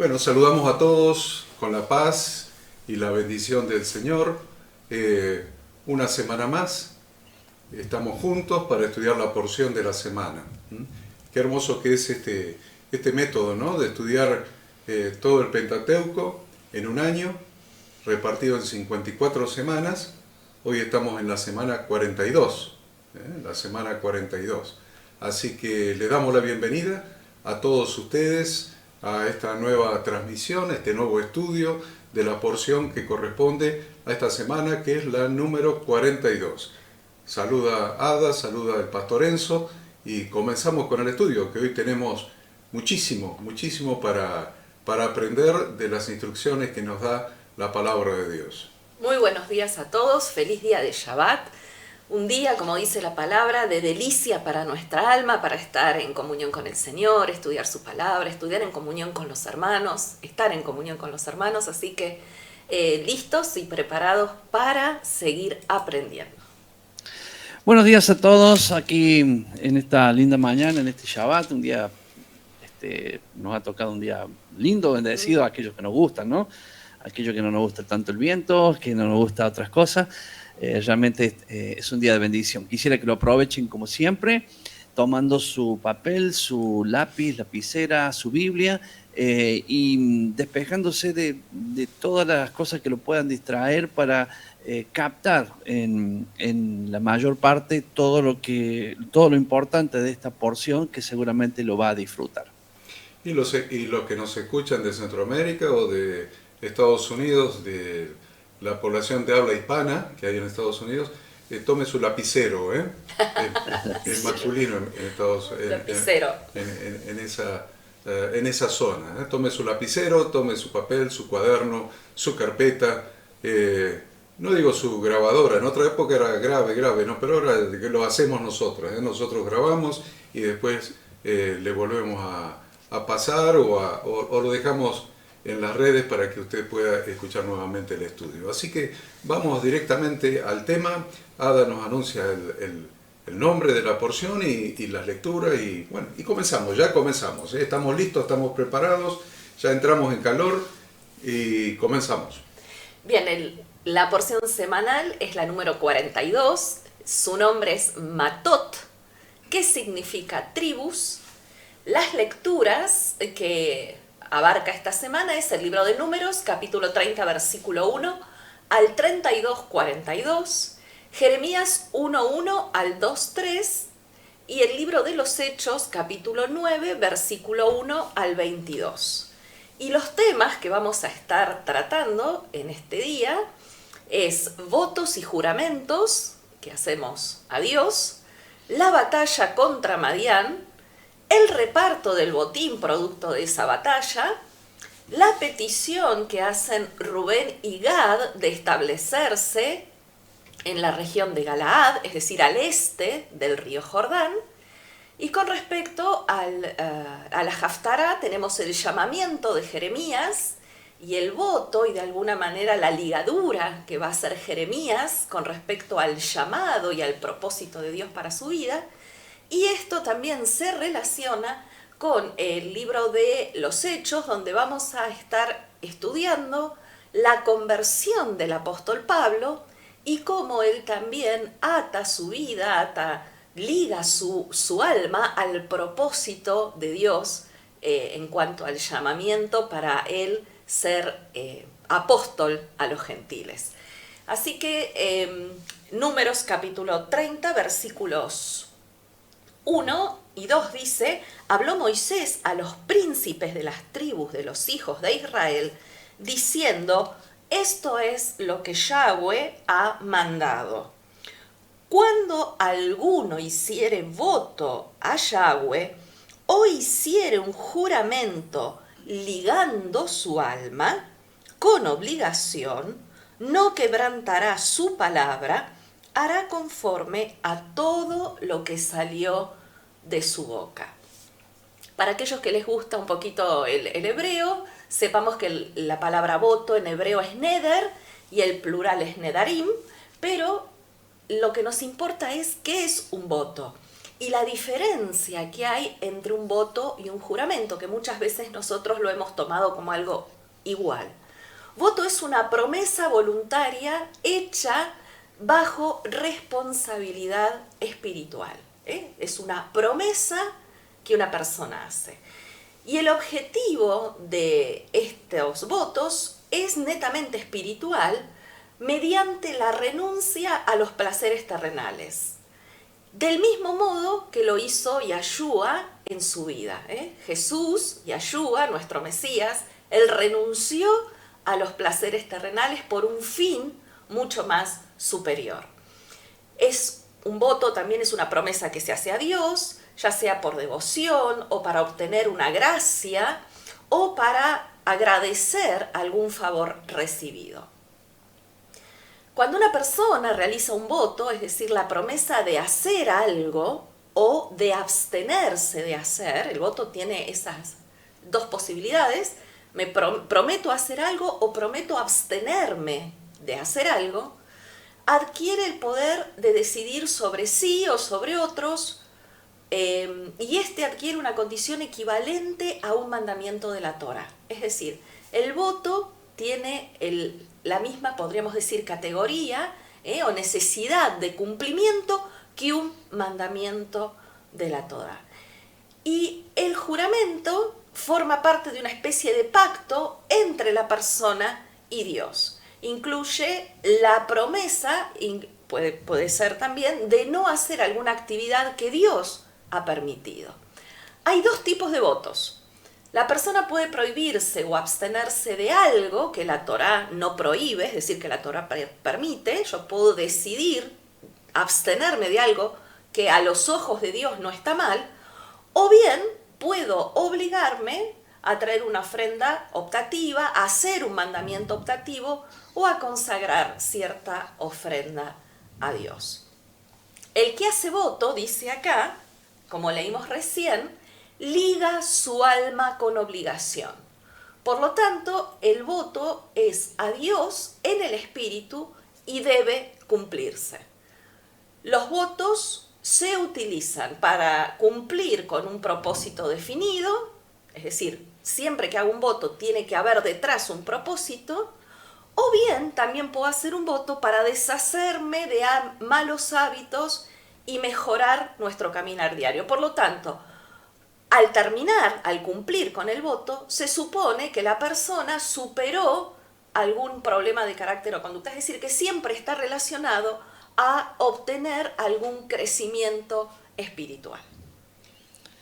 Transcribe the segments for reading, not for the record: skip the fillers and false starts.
Bueno, saludamos a todos con la paz y la bendición del Señor. Una semana más estamos juntos para estudiar la porción de la semana. Qué hermoso que es este método, ¿no? De estudiar todo el Pentateuco en un año, repartido en 54 semanas. Hoy estamos en la semana 42, la semana 42. Así que le damos la bienvenida a todos ustedes a esta nueva transmisión, este nuevo estudio de la porción que corresponde a esta semana, que es la número 42. Saluda Ada, saluda el pastor Enzo y comenzamos con el estudio, que hoy tenemos muchísimo para aprender de las instrucciones que nos da la palabra de Dios. Muy buenos días a todos, feliz día de Shabbat. Un día, como dice la palabra, de delicia para nuestra alma, para estar en comunión con el Señor, estudiar su palabra, estudiar en comunión con los hermanos, estar en comunión con los hermanos, así que listos y preparados para seguir aprendiendo. Buenos días a todos aquí en esta linda mañana, en este Shabbat, un día, nos ha tocado un día lindo, bendecido a aquellos que nos gustan, ¿no? Aquellos que no nos gusta tanto el viento, que no nos gusta otras cosas. Realmente es un día de bendición. Quisiera que lo aprovechen como siempre, tomando su papel, su lápiz, lapicera, su Biblia y despejándose de todas las cosas que lo puedan distraer para captar en la mayor parte todo lo importante de esta porción que seguramente lo va a disfrutar. Y los que nos escuchan de Centroamérica o de Estados Unidos, de la población de habla hispana que hay en Estados Unidos, tome su lapicero, es masculino en Estados Lapicero. en esa zona. Tome su lapicero, tome su papel, su cuaderno, su carpeta, no digo su grabadora, en otra época era grave, ¿no? Pero ahora lo hacemos nosotros, nosotros grabamos y después le volvemos a pasar o lo dejamos en las redes para que usted pueda escuchar nuevamente el estudio. Así que vamos directamente al tema. Ada nos anuncia el nombre de la porción y las lecturas y bueno, y ya comenzamos. Estamos listos, estamos preparados, ya entramos en calor y comenzamos. Bien, la porción semanal es la número 42, su nombre es Matot, que significa tribus. Las lecturas que abarca esta semana es el libro de Números, capítulo 30, versículo 1 al 32, 42, Jeremías 1, 1 al 2, 3 y el libro de los Hechos, capítulo 9, versículo 1 al 22. Y los temas que vamos a estar tratando en este día es votos y juramentos que hacemos a Dios, la batalla contra Madián, el reparto del botín producto de esa batalla, la petición que hacen Rubén y Gad de establecerse en la región de Galaad, es decir, al este del río Jordán, y con respecto a la Haftará tenemos el llamamiento de Jeremías y el voto y de alguna manera la ligadura que va a hacer Jeremías con respecto al llamado y al propósito de Dios para su vida. Y esto también se relaciona con el libro de los Hechos, donde vamos a estar estudiando la conversión del apóstol Pablo y cómo él también ata su vida, liga su alma al propósito de Dios en cuanto al llamamiento para él ser apóstol a los gentiles. Así que Números capítulo 30, versículos 1 y 2 dice, habló Moisés a los príncipes de las tribus de los hijos de Israel, diciendo, esto es lo que Yahweh ha mandado. Cuando alguno hiciere voto a Yahweh o hiciere un juramento ligando su alma con obligación, no quebrantará su palabra, hará conforme a todo lo que salió de su boca. Para aquellos que les gusta un poquito el hebreo, sepamos que la palabra voto en hebreo es neder y el plural es nedarim, pero lo que nos importa es qué es un voto. y la diferencia que hay entre un voto y un juramento, que muchas veces nosotros lo hemos tomado como algo igual. Voto es una promesa voluntaria hecha bajo responsabilidad espiritual. Es una promesa que una persona hace. Y el objetivo de estos votos es netamente espiritual mediante la renuncia a los placeres terrenales. Del mismo modo que lo hizo Yahshua en su vida. Jesús, Yahshua, nuestro Mesías, él renunció a los placeres terrenales por un fin mucho más superior. Es un voto, también es una promesa que se hace a Dios, ya sea por devoción o para obtener una gracia o para agradecer algún favor recibido. Cuando una persona realiza un voto, es decir, la promesa de hacer algo o de abstenerse de hacer, el voto tiene esas dos posibilidades, me prometo hacer algo o prometo abstenerme de hacer algo, adquiere el poder de decidir sobre sí o sobre otros, y este adquiere una condición equivalente a un mandamiento de la Torá. Es decir, el voto tiene la misma, podríamos decir, categoría o necesidad de cumplimiento que un mandamiento de la Torá. Y el juramento forma parte de una especie de pacto entre la persona y Dios. Incluye la promesa, puede ser también, de no hacer alguna actividad que Dios ha permitido. Hay dos tipos de votos. La persona puede prohibirse o abstenerse de algo que la Torá no prohíbe, es decir, que la Torá permite. Yo puedo decidir abstenerme de algo que a los ojos de Dios no está mal, o bien puedo obligarme a traer una ofrenda optativa, a hacer un mandamiento optativo o a consagrar cierta ofrenda a Dios. El que hace voto, dice acá, como leímos recién, liga su alma con obligación. Por lo tanto, el voto es a Dios en el espíritu y debe cumplirse. Los votos se utilizan para cumplir con un propósito definido, es decir, siempre que hago un voto tiene que haber detrás un propósito, o bien también puedo hacer un voto para deshacerme de malos hábitos y mejorar nuestro caminar diario. Por lo tanto, al terminar, al cumplir con el voto, se supone que la persona superó algún problema de carácter o conducta, es decir, que siempre está relacionado a obtener algún crecimiento espiritual.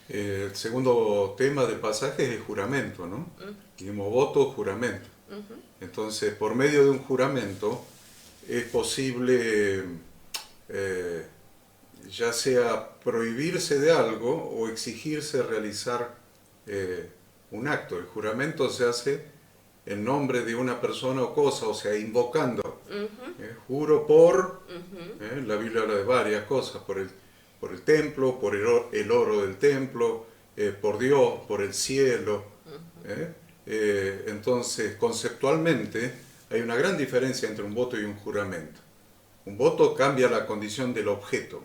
El segundo tema del pasaje es el juramento, ¿no? Dijimos voto, juramento. Entonces, por medio de un juramento es posible ya sea prohibirse de algo o exigirse realizar un acto. El juramento se hace en nombre de una persona o cosa, o sea, invocando. Juro por, la Biblia habla de varias cosas, por el templo, por el oro del templo, por Dios, por el cielo. Entonces, conceptualmente, hay una gran diferencia entre un voto y un juramento. Un voto cambia la condición del objeto.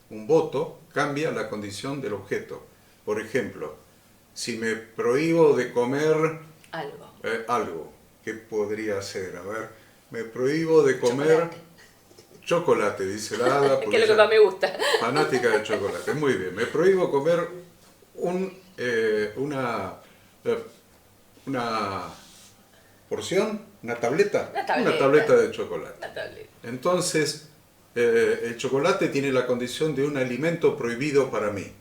Un voto cambia la condición del objeto. Por ejemplo, si me prohíbo de comer algo, ¿qué podría ser? Me prohíbo de comer chocolate, dice la hada. Que es lo que más me gusta. Fanática de chocolate. Muy bien. Me prohíbo comer una porción, una tableta de chocolate. Entonces, el chocolate tiene la condición de un alimento prohibido para mí.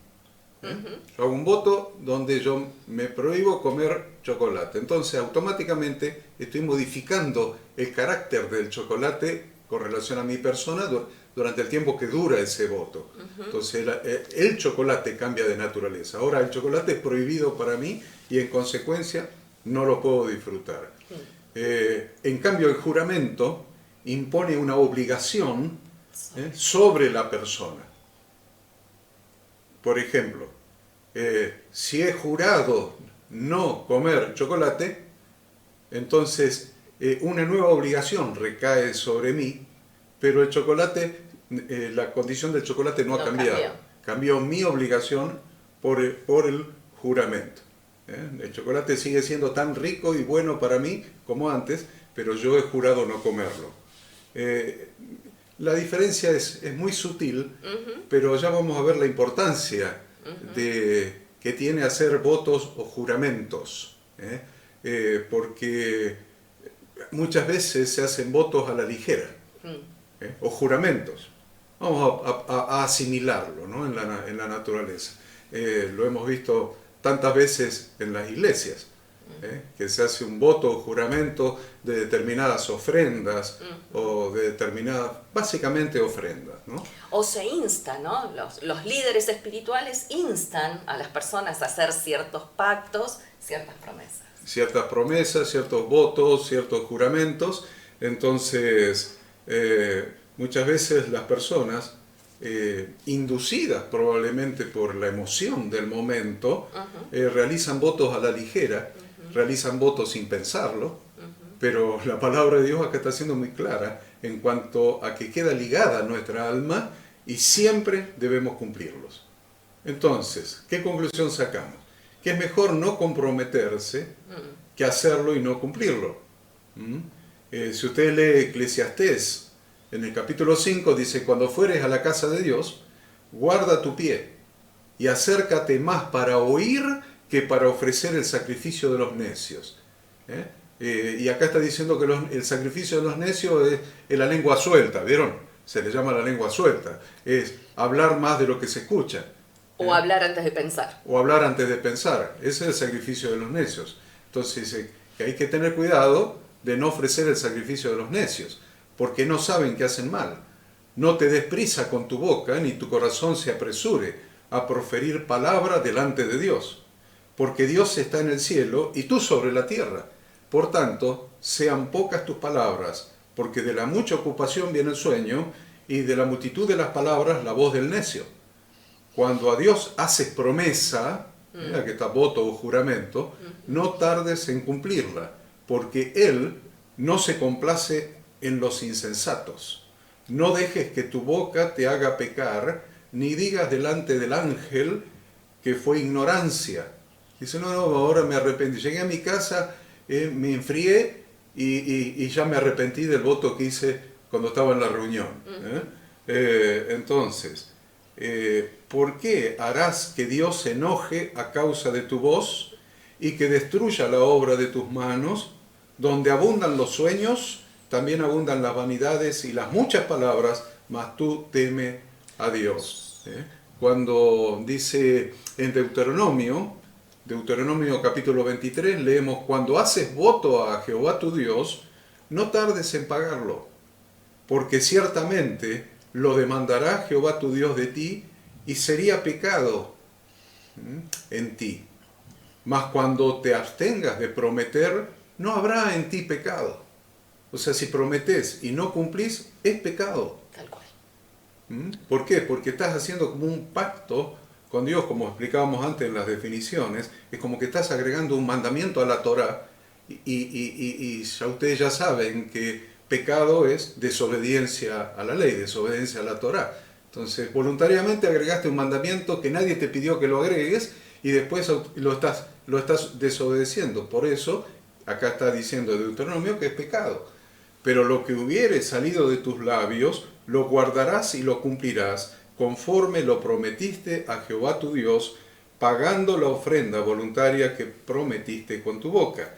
Yo hago un voto donde yo me prohíbo comer chocolate. Entonces, automáticamente estoy modificando el carácter del chocolate con relación a mi persona durante el tiempo que dura ese voto. Entonces, el chocolate cambia de naturaleza. Ahora, el chocolate es prohibido para mí y en consecuencia no lo puedo disfrutar. En cambio, el juramento impone una obligación sobre la persona. Por ejemplo, si he jurado no comer chocolate, entonces una nueva obligación recae sobre mí, pero el chocolate, la condición del chocolate no ha cambiado. Cambió mi obligación por el juramento. El chocolate sigue siendo tan rico y bueno para mí como antes, pero yo he jurado no comerlo. La diferencia es muy sutil, pero ya vamos a ver la importancia que tiene hacer votos o juramentos. Porque muchas veces se hacen votos a la ligera, o juramentos. Vamos a asimilarlo, ¿no? en la naturaleza. Lo hemos visto tantas veces en las iglesias, que se hace un voto o juramento de determinadas ofrendas o de determinadas, básicamente ofrendas, ¿no? O se insta, ¿no? Los líderes espirituales instan a las personas a hacer ciertos pactos, ciertas promesas. Ciertas promesas, ciertos votos, ciertos juramentos. Entonces, muchas veces las personas, inducidas probablemente por la emoción del momento, realizan votos a la ligera, realizan votos sin pensarlo, pero la palabra de Dios acá está siendo muy clara en cuanto a que queda ligada nuestra alma y siempre debemos cumplirlos. Entonces, ¿qué conclusión sacamos? Que es mejor no comprometerse que hacerlo y no cumplirlo. Si usted lee Eclesiastés, en el capítulo 5 dice: cuando fueres a la casa de Dios, guarda tu pie y acércate más para oír que para ofrecer el sacrificio de los necios. Y acá está diciendo que el sacrificio de los necios es la lengua suelta, ¿vieron? Se le llama la lengua suelta. Es hablar más de lo que se escucha. O hablar antes de pensar. O hablar antes de pensar. Ese es el sacrificio de los necios. Entonces dice que hay que tener cuidado de no ofrecer el sacrificio de los necios, porque no saben que hacen mal. No te des prisa con tu boca, ni tu corazón se apresure a proferir palabra delante de Dios, porque Dios está en el cielo y tú sobre la tierra. Por tanto, sean pocas tus palabras, porque de la mucha ocupación viene el sueño, y de la multitud de las palabras la voz del necio. Cuando a Dios haces promesa, que está voto o juramento, no tardes en cumplirla, porque Él no se complace en los insensatos. No dejes que tu boca te haga pecar, ni digas delante del ángel que fue ignorancia. Dice: no, ahora me arrepentí. Llegué a mi casa, me enfrié y ya me arrepentí del voto que hice cuando estaba en la reunión. Entonces, ¿por qué harás que Dios se enoje a causa de tu voz y que destruya la obra de tus manos? Donde abundan los sueños, también abundan las vanidades y las muchas palabras, mas tú teme a Dios. Cuando dice en Deuteronomio capítulo 23, leemos: cuando haces voto a Jehová tu Dios, no tardes en pagarlo, porque ciertamente lo demandará Jehová tu Dios de ti, y sería pecado en ti. Mas cuando te abstengas de prometer, no habrá en ti pecado. O sea, si prometés y no cumplís, es pecado. Tal cual. ¿Por qué? Porque estás haciendo como un pacto con Dios, como explicábamos antes en las definiciones. Es como que estás agregando un mandamiento a la Torá, y ya ustedes ya saben que pecado es desobediencia a la ley, desobediencia a la Torá. Entonces, voluntariamente agregaste un mandamiento que nadie te pidió que lo agregues, y después lo estás desobedeciendo. Por eso, acá está diciendo Deuteronomio que es pecado. Pero lo que hubiere salido de tus labios, lo guardarás y lo cumplirás, conforme lo prometiste a Jehová tu Dios, pagando la ofrenda voluntaria que prometiste con tu boca.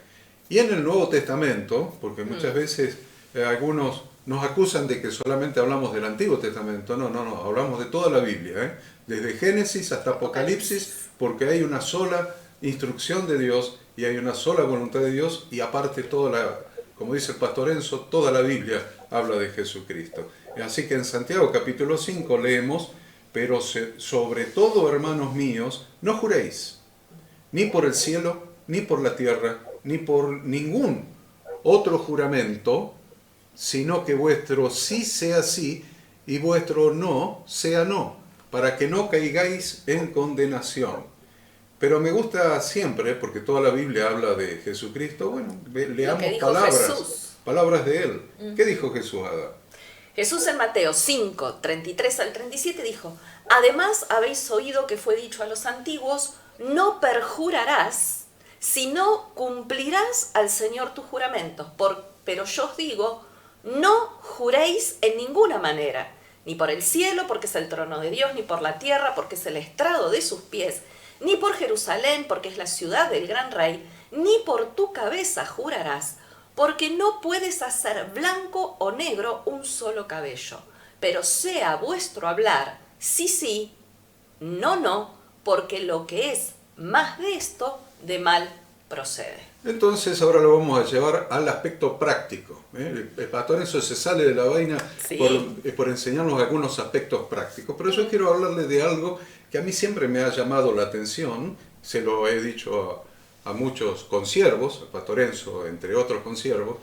Y en el Nuevo Testamento, porque muchas veces algunos nos acusan de que solamente hablamos del Antiguo Testamento. No, hablamos de toda la Biblia, desde Génesis hasta Apocalipsis, porque hay una sola instrucción de Dios y hay una sola voluntad de Dios, y aparte como dice el pastor Enzo, toda la Biblia habla de Jesucristo. Así que en Santiago capítulo 5 leemos: pero sobre todo, hermanos míos, no juréis, ni por el cielo, ni por la tierra, ni por ningún otro juramento, sino que vuestro sí sea sí y vuestro no sea no, para que no caigáis en condenación. Pero me gusta siempre, porque toda la Biblia habla de Jesucristo, bueno, leamos palabras de Él. ¿Qué dijo Jesús, Ada? Jesús en Mateo 5, 33 al 37 dijo, además habéis oído que fue dicho a los antiguos, no perjurarás, sino cumplirás al Señor tus juramentos. Pero yo os digo, no juréis en ninguna manera, ni por el cielo, porque es el trono de Dios, ni por la tierra, porque es el estrado de sus pies, ni por Jerusalén, porque es la ciudad del gran rey, ni por tu cabeza jurarás, porque no puedes hacer blanco o negro un solo cabello, pero sea vuestro hablar sí, sí, no, no, porque lo que es más de esto, de mal procede. Entonces ahora lo vamos a llevar al aspecto práctico. El pastor Enzo se sale de la vaina Sí. por enseñarnos algunos aspectos prácticos, pero yo quiero hablarle de algo que a mí siempre me ha llamado la atención, se lo he dicho a muchos consiervos, al pastor Enzo, entre otros consiervos,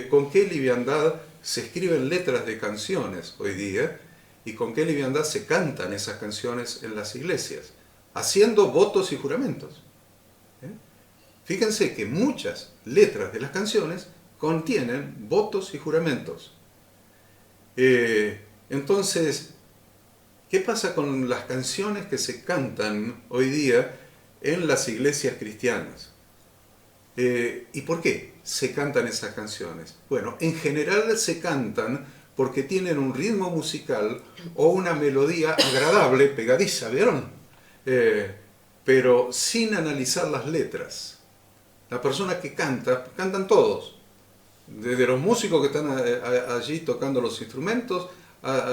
con qué liviandad se escriben letras de canciones hoy día y con qué liviandad se cantan esas canciones en las iglesias, haciendo votos y juramentos. Fíjense que muchas letras de las canciones contienen votos y juramentos. Entonces, ¿qué pasa con las canciones que se cantan hoy día en las iglesias cristianas? ¿Y por qué se cantan esas canciones? Bueno, en general se cantan porque tienen un ritmo musical o una melodía agradable, pegadiza, ¿vieron? Pero sin analizar las letras. La persona que canta, cantan todos, desde los músicos que están allí tocando los instrumentos,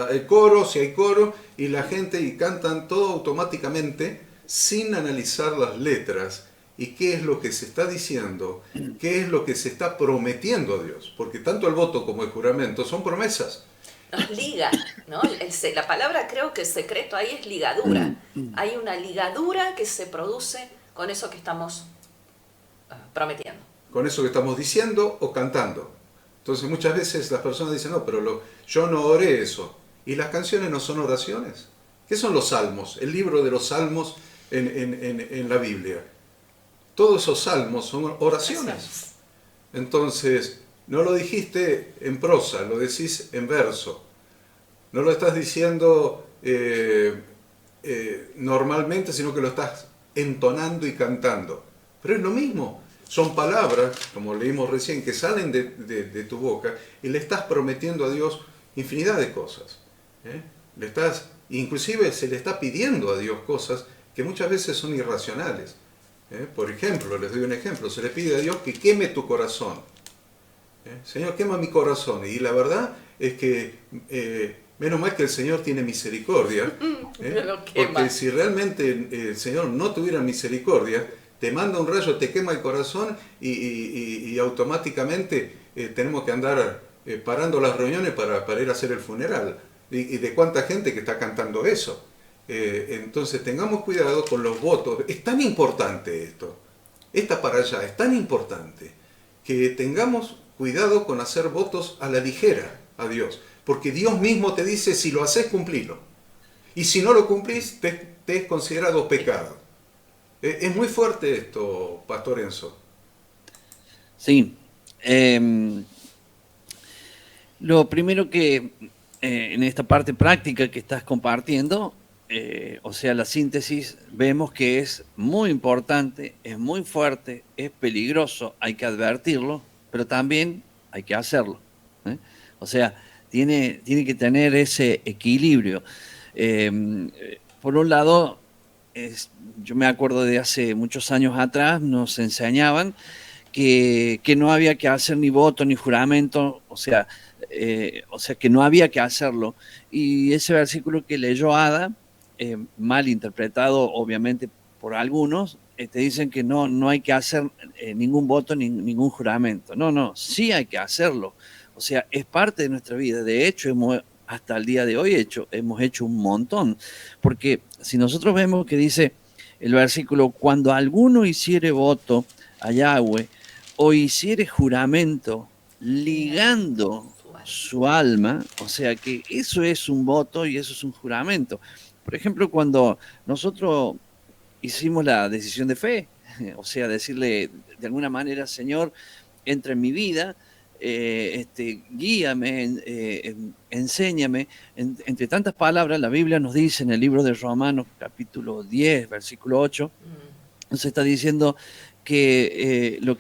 el coro, si hay coro, y la gente, y cantan todo automáticamente, sin analizar las letras, y qué es lo que se está diciendo, qué es lo que se está prometiendo a Dios, porque tanto el voto como el juramento son promesas. Nos liga, ¿no? La palabra, creo que el secreto ahí es ligadura. Hay una ligadura que se produce con eso que estamos prometiendo. Con eso que estamos diciendo o cantando. Entonces muchas veces las personas dicen, no, pero yo no oré eso. ¿Y las canciones no son oraciones? ¿Qué son los salmos? El libro de los salmos en la Biblia. Todos esos salmos son oraciones. Entonces, no lo dijiste en prosa, lo decís en verso. No lo estás diciendo normalmente, sino que lo estás entonando y cantando. Pero es lo mismo. Son palabras, como leímos recién, que salen de tu boca y le estás prometiendo a Dios infinidad de cosas. Inclusive se le está pidiendo a Dios cosas que muchas veces son irracionales. Por ejemplo, les doy un ejemplo, se le pide a Dios que queme tu corazón. Señor, quema mi corazón. Y la verdad es que menos mal que el Señor tiene misericordia, porque si realmente el Señor no tuviera misericordia, te manda un rayo, te quema el corazón y automáticamente tenemos que andar parando las reuniones para ir a hacer el funeral. Y de cuánta gente que está cantando eso. Entonces tengamos cuidado con los votos. Es tan importante esto, esta para allá, es tan importante que tengamos cuidado con hacer votos a la ligera a Dios. Porque Dios mismo te dice, si lo haces, cumplilo. Y si no lo cumplís, te es considerado pecado. Es muy fuerte esto, Pastor Enzo. Sí. Lo primero que en esta parte práctica que estás compartiendo, o sea, la síntesis, vemos que es muy importante, es muy fuerte, es peligroso, hay que advertirlo, pero también hay que hacerlo. O sea, tiene que tener ese equilibrio. Por un lado, yo me acuerdo de hace muchos años atrás, nos enseñaban que no había que hacer ni voto ni juramento, o sea, que no había que hacerlo. Y ese versículo que leyó Ada, mal interpretado obviamente por algunos, te dicen que no hay que hacer ningún voto ni ningún juramento. No, sí hay que hacerlo. O sea, es parte de nuestra vida. De hecho, hasta el día de hoy hemos hecho un montón. Porque si nosotros vemos que dice el versículo, cuando alguno hiciere voto a Yahweh o hiciere juramento ligando su alma, o sea que eso es un voto y eso es un juramento. Por ejemplo, cuando nosotros hicimos la decisión de fe, o sea, decirle de alguna manera, Señor, entra en mi vida, guíame, enséñame. Entre tantas palabras, la Biblia nos dice en el libro de Romanos, capítulo 10, versículo 8, nos está diciendo que, lo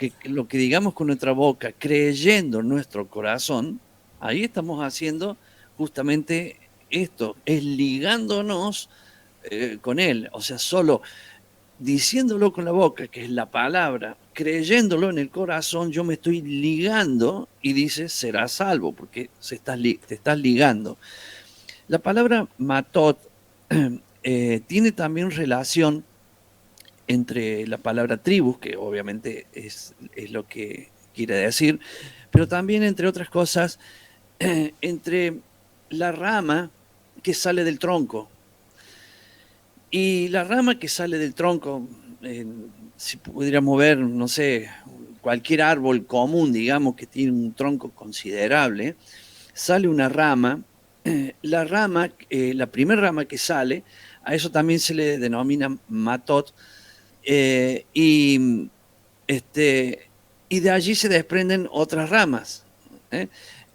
que digamos con nuestra boca, creyendo en nuestro corazón, ahí estamos haciendo justamente esto, es ligándonos con Él. O sea, solo diciéndolo con la boca, que es la palabra, creyéndolo en el corazón, yo me estoy ligando y dice, serás salvo, porque te estás ligando. La palabra matot tiene también relación entre la palabra tribus, que obviamente es lo que quiere decir, pero también, entre otras cosas, entre la rama que sale del tronco. Y la rama que sale del tronco, si pudiéramos ver, no sé, cualquier árbol común, digamos, que tiene un tronco considerable, sale una rama. La rama, la primera rama que sale, a eso también se le denomina matot, y de allí se desprenden otras ramas. ¿eh?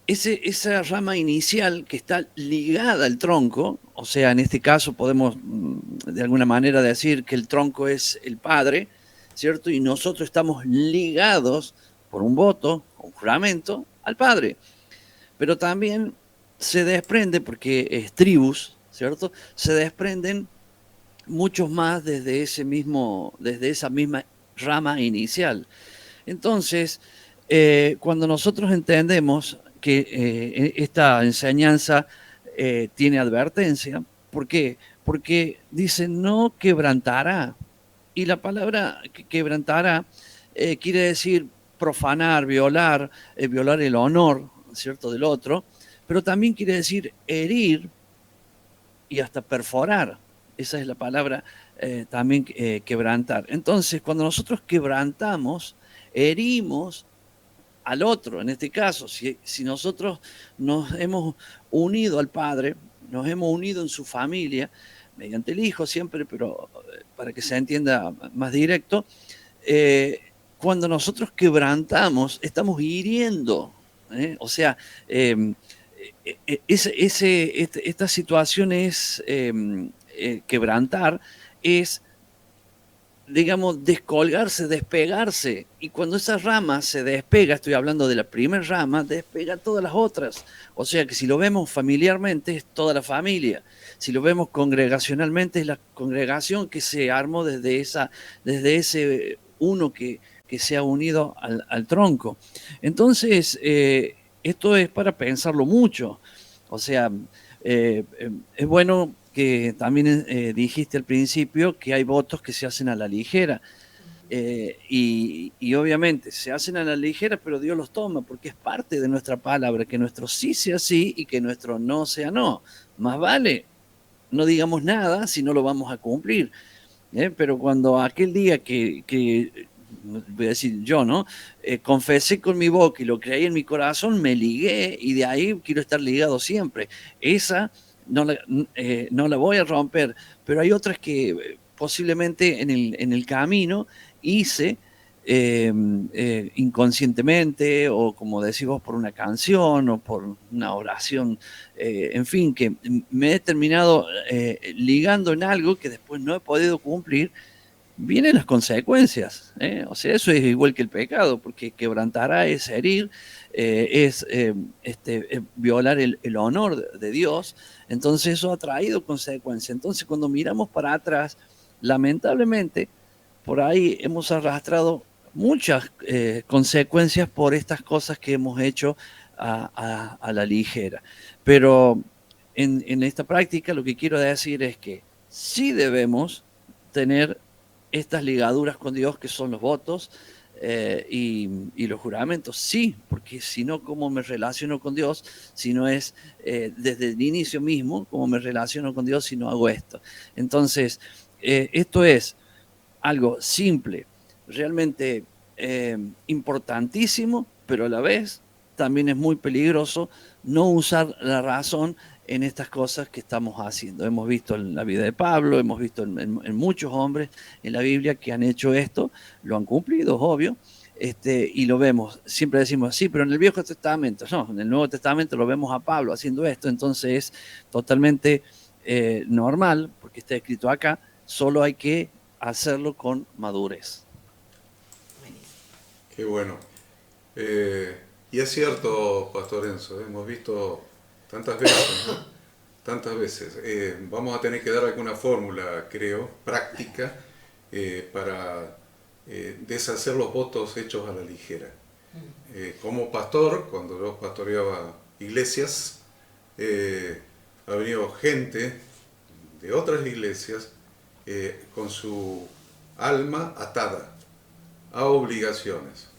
Esa rama inicial que está ligada al tronco, o sea, en este caso podemos de alguna manera decir que el tronco es el Padre, ¿cierto? Y nosotros estamos ligados por un voto, un juramento, al Padre. Pero también se desprende, porque es tribus, ¿cierto? Se desprenden muchos más desde esa misma rama inicial. Entonces, cuando nosotros entendemos que esta enseñanza tiene advertencia, ¿por qué? Porque dice no quebrantará. Y la palabra quebrantará quiere decir profanar, violar el honor, ¿cierto?, del otro, pero también quiere decir herir y hasta perforar. Esa es la palabra también quebrantar. Entonces, cuando nosotros quebrantamos, herimos al otro. En este caso, si nosotros nos hemos unido al Padre, nos hemos unido en su familia, mediante el Hijo siempre, pero para que se entienda más directo, cuando nosotros quebrantamos, estamos hiriendo. O sea, esta situación es quebrantar, es, digamos, descolgarse, despegarse. Y cuando esa rama se despega, estoy hablando de la primera rama, despega todas las otras. O sea que si lo vemos familiarmente, es toda la familia. Si lo vemos congregacionalmente, es la congregación que se armó desde ese uno que se ha unido al tronco. Entonces, esto es para pensarlo mucho. O sea, es bueno que también dijiste al principio que hay votos que se hacen a la ligera. Y obviamente se hacen a la ligera, pero Dios los toma, porque es parte de nuestra palabra, que nuestro sí sea sí y que nuestro no sea no. Más vale, no digamos nada si no lo vamos a cumplir. Pero cuando aquel día que voy a decir yo, ¿no? Confesé con mi boca y lo creí en mi corazón, me ligué y de ahí quiero estar ligado siempre. Esa no la voy a romper, pero hay otras que posiblemente en el camino hice inconscientemente, o como decís vos, por una canción o por una oración, en fin, que me he terminado ligando en algo que después no he podido cumplir. Vienen las consecuencias. O sea, eso es igual que el pecado, porque quebrantará es herir, es violar el honor de Dios. Entonces eso ha traído consecuencias. Entonces, cuando miramos para atrás, lamentablemente, por ahí hemos arrastrado muchas consecuencias por estas cosas que hemos hecho a la ligera. Pero en esta práctica lo que quiero decir es que sí debemos tener estas ligaduras con Dios, que son los votos y los juramentos. Sí, porque si no, ¿cómo me relaciono con Dios? Si no es desde el inicio mismo, ¿cómo me relaciono con Dios si no hago esto? Entonces, esto es algo simple, realmente importantísimo, pero a la vez también es muy peligroso no usar la razón en estas cosas que estamos haciendo. Hemos visto en la vida de Pablo, hemos visto en muchos hombres en la Biblia que han hecho esto, lo han cumplido, obvio, Y lo vemos, siempre decimos, sí, pero en el Viejo Testamento, no, en el Nuevo Testamento lo vemos a Pablo haciendo esto, entonces es totalmente normal, porque está escrito acá, solo hay que hacerlo con madurez. Qué bueno. Y es cierto, Pastor Enzo, hemos visto tantas veces, ¿no? Tantas veces. Vamos a tener que dar alguna fórmula, creo, práctica, para deshacer los votos hechos a la ligera. Como pastor, cuando yo pastoreaba iglesias, ha venido gente de otras iglesias con su alma atada a obligaciones,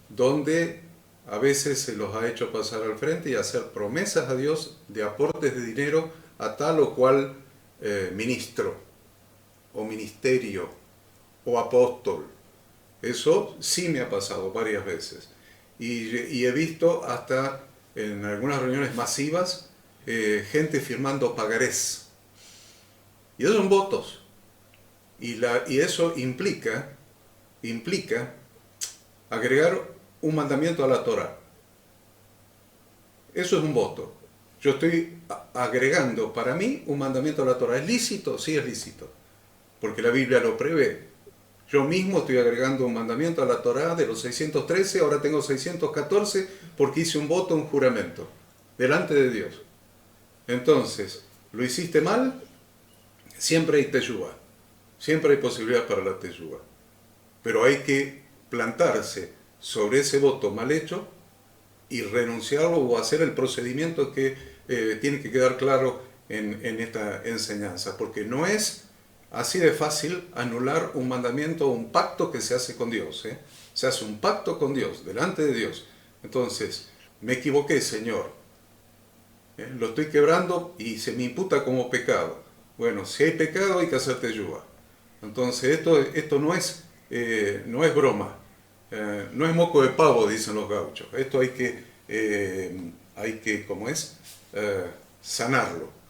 donde a veces se los ha hecho pasar al frente y hacer promesas a Dios de aportes de dinero a tal o cual ministro, o ministerio, o apóstol. Eso sí me ha pasado varias veces. Y he visto hasta en algunas reuniones masivas gente firmando pagarés. Y esos son votos. Y eso implica agregar un mandamiento a la Torá. Eso es un voto. Yo estoy agregando para mí un mandamiento a la Torá. ¿Es lícito? Sí, es lícito. Porque la Biblia lo prevé. Yo mismo estoy agregando un mandamiento a la Torá de los 613, ahora tengo 614 porque hice un voto, un juramento, delante de Dios. Entonces, ¿lo hiciste mal? Siempre hay teshuvá. Siempre hay posibilidad para la teshuvá. Pero hay que plantarse sobre ese voto mal hecho y renunciarlo o hacer el procedimiento que tiene que quedar claro en esta enseñanza, porque no es así de fácil anular un mandamiento o un pacto que se hace con Dios. Se hace un pacto con Dios, delante de Dios. Entonces, me equivoqué, Señor. Lo estoy quebrando y se me imputa como pecado. Bueno, si hay pecado hay que hacer teshuvá. Entonces, esto no es broma. No es moco de pavo, dicen los gauchos. Esto hay que ¿cómo es? Sanarlo.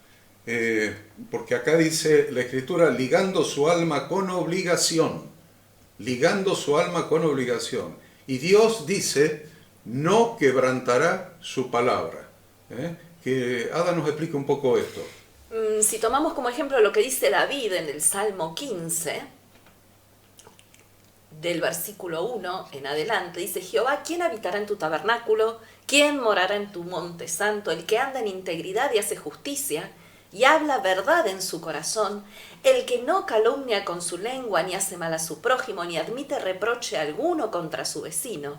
Porque acá dice la Escritura, ligando su alma con obligación. Ligando su alma con obligación. Y Dios dice, no quebrantará su palabra. Que Ada nos explique un poco esto. Si tomamos como ejemplo lo que dice David en el Salmo 15, del versículo 1 en adelante, dice: Jehová, ¿quién habitará en tu tabernáculo? ¿Quién morará en tu monte santo? El que anda en integridad y hace justicia, y habla verdad en su corazón, el que no calumnia con su lengua, ni hace mal a su prójimo, ni admite reproche alguno contra su vecino.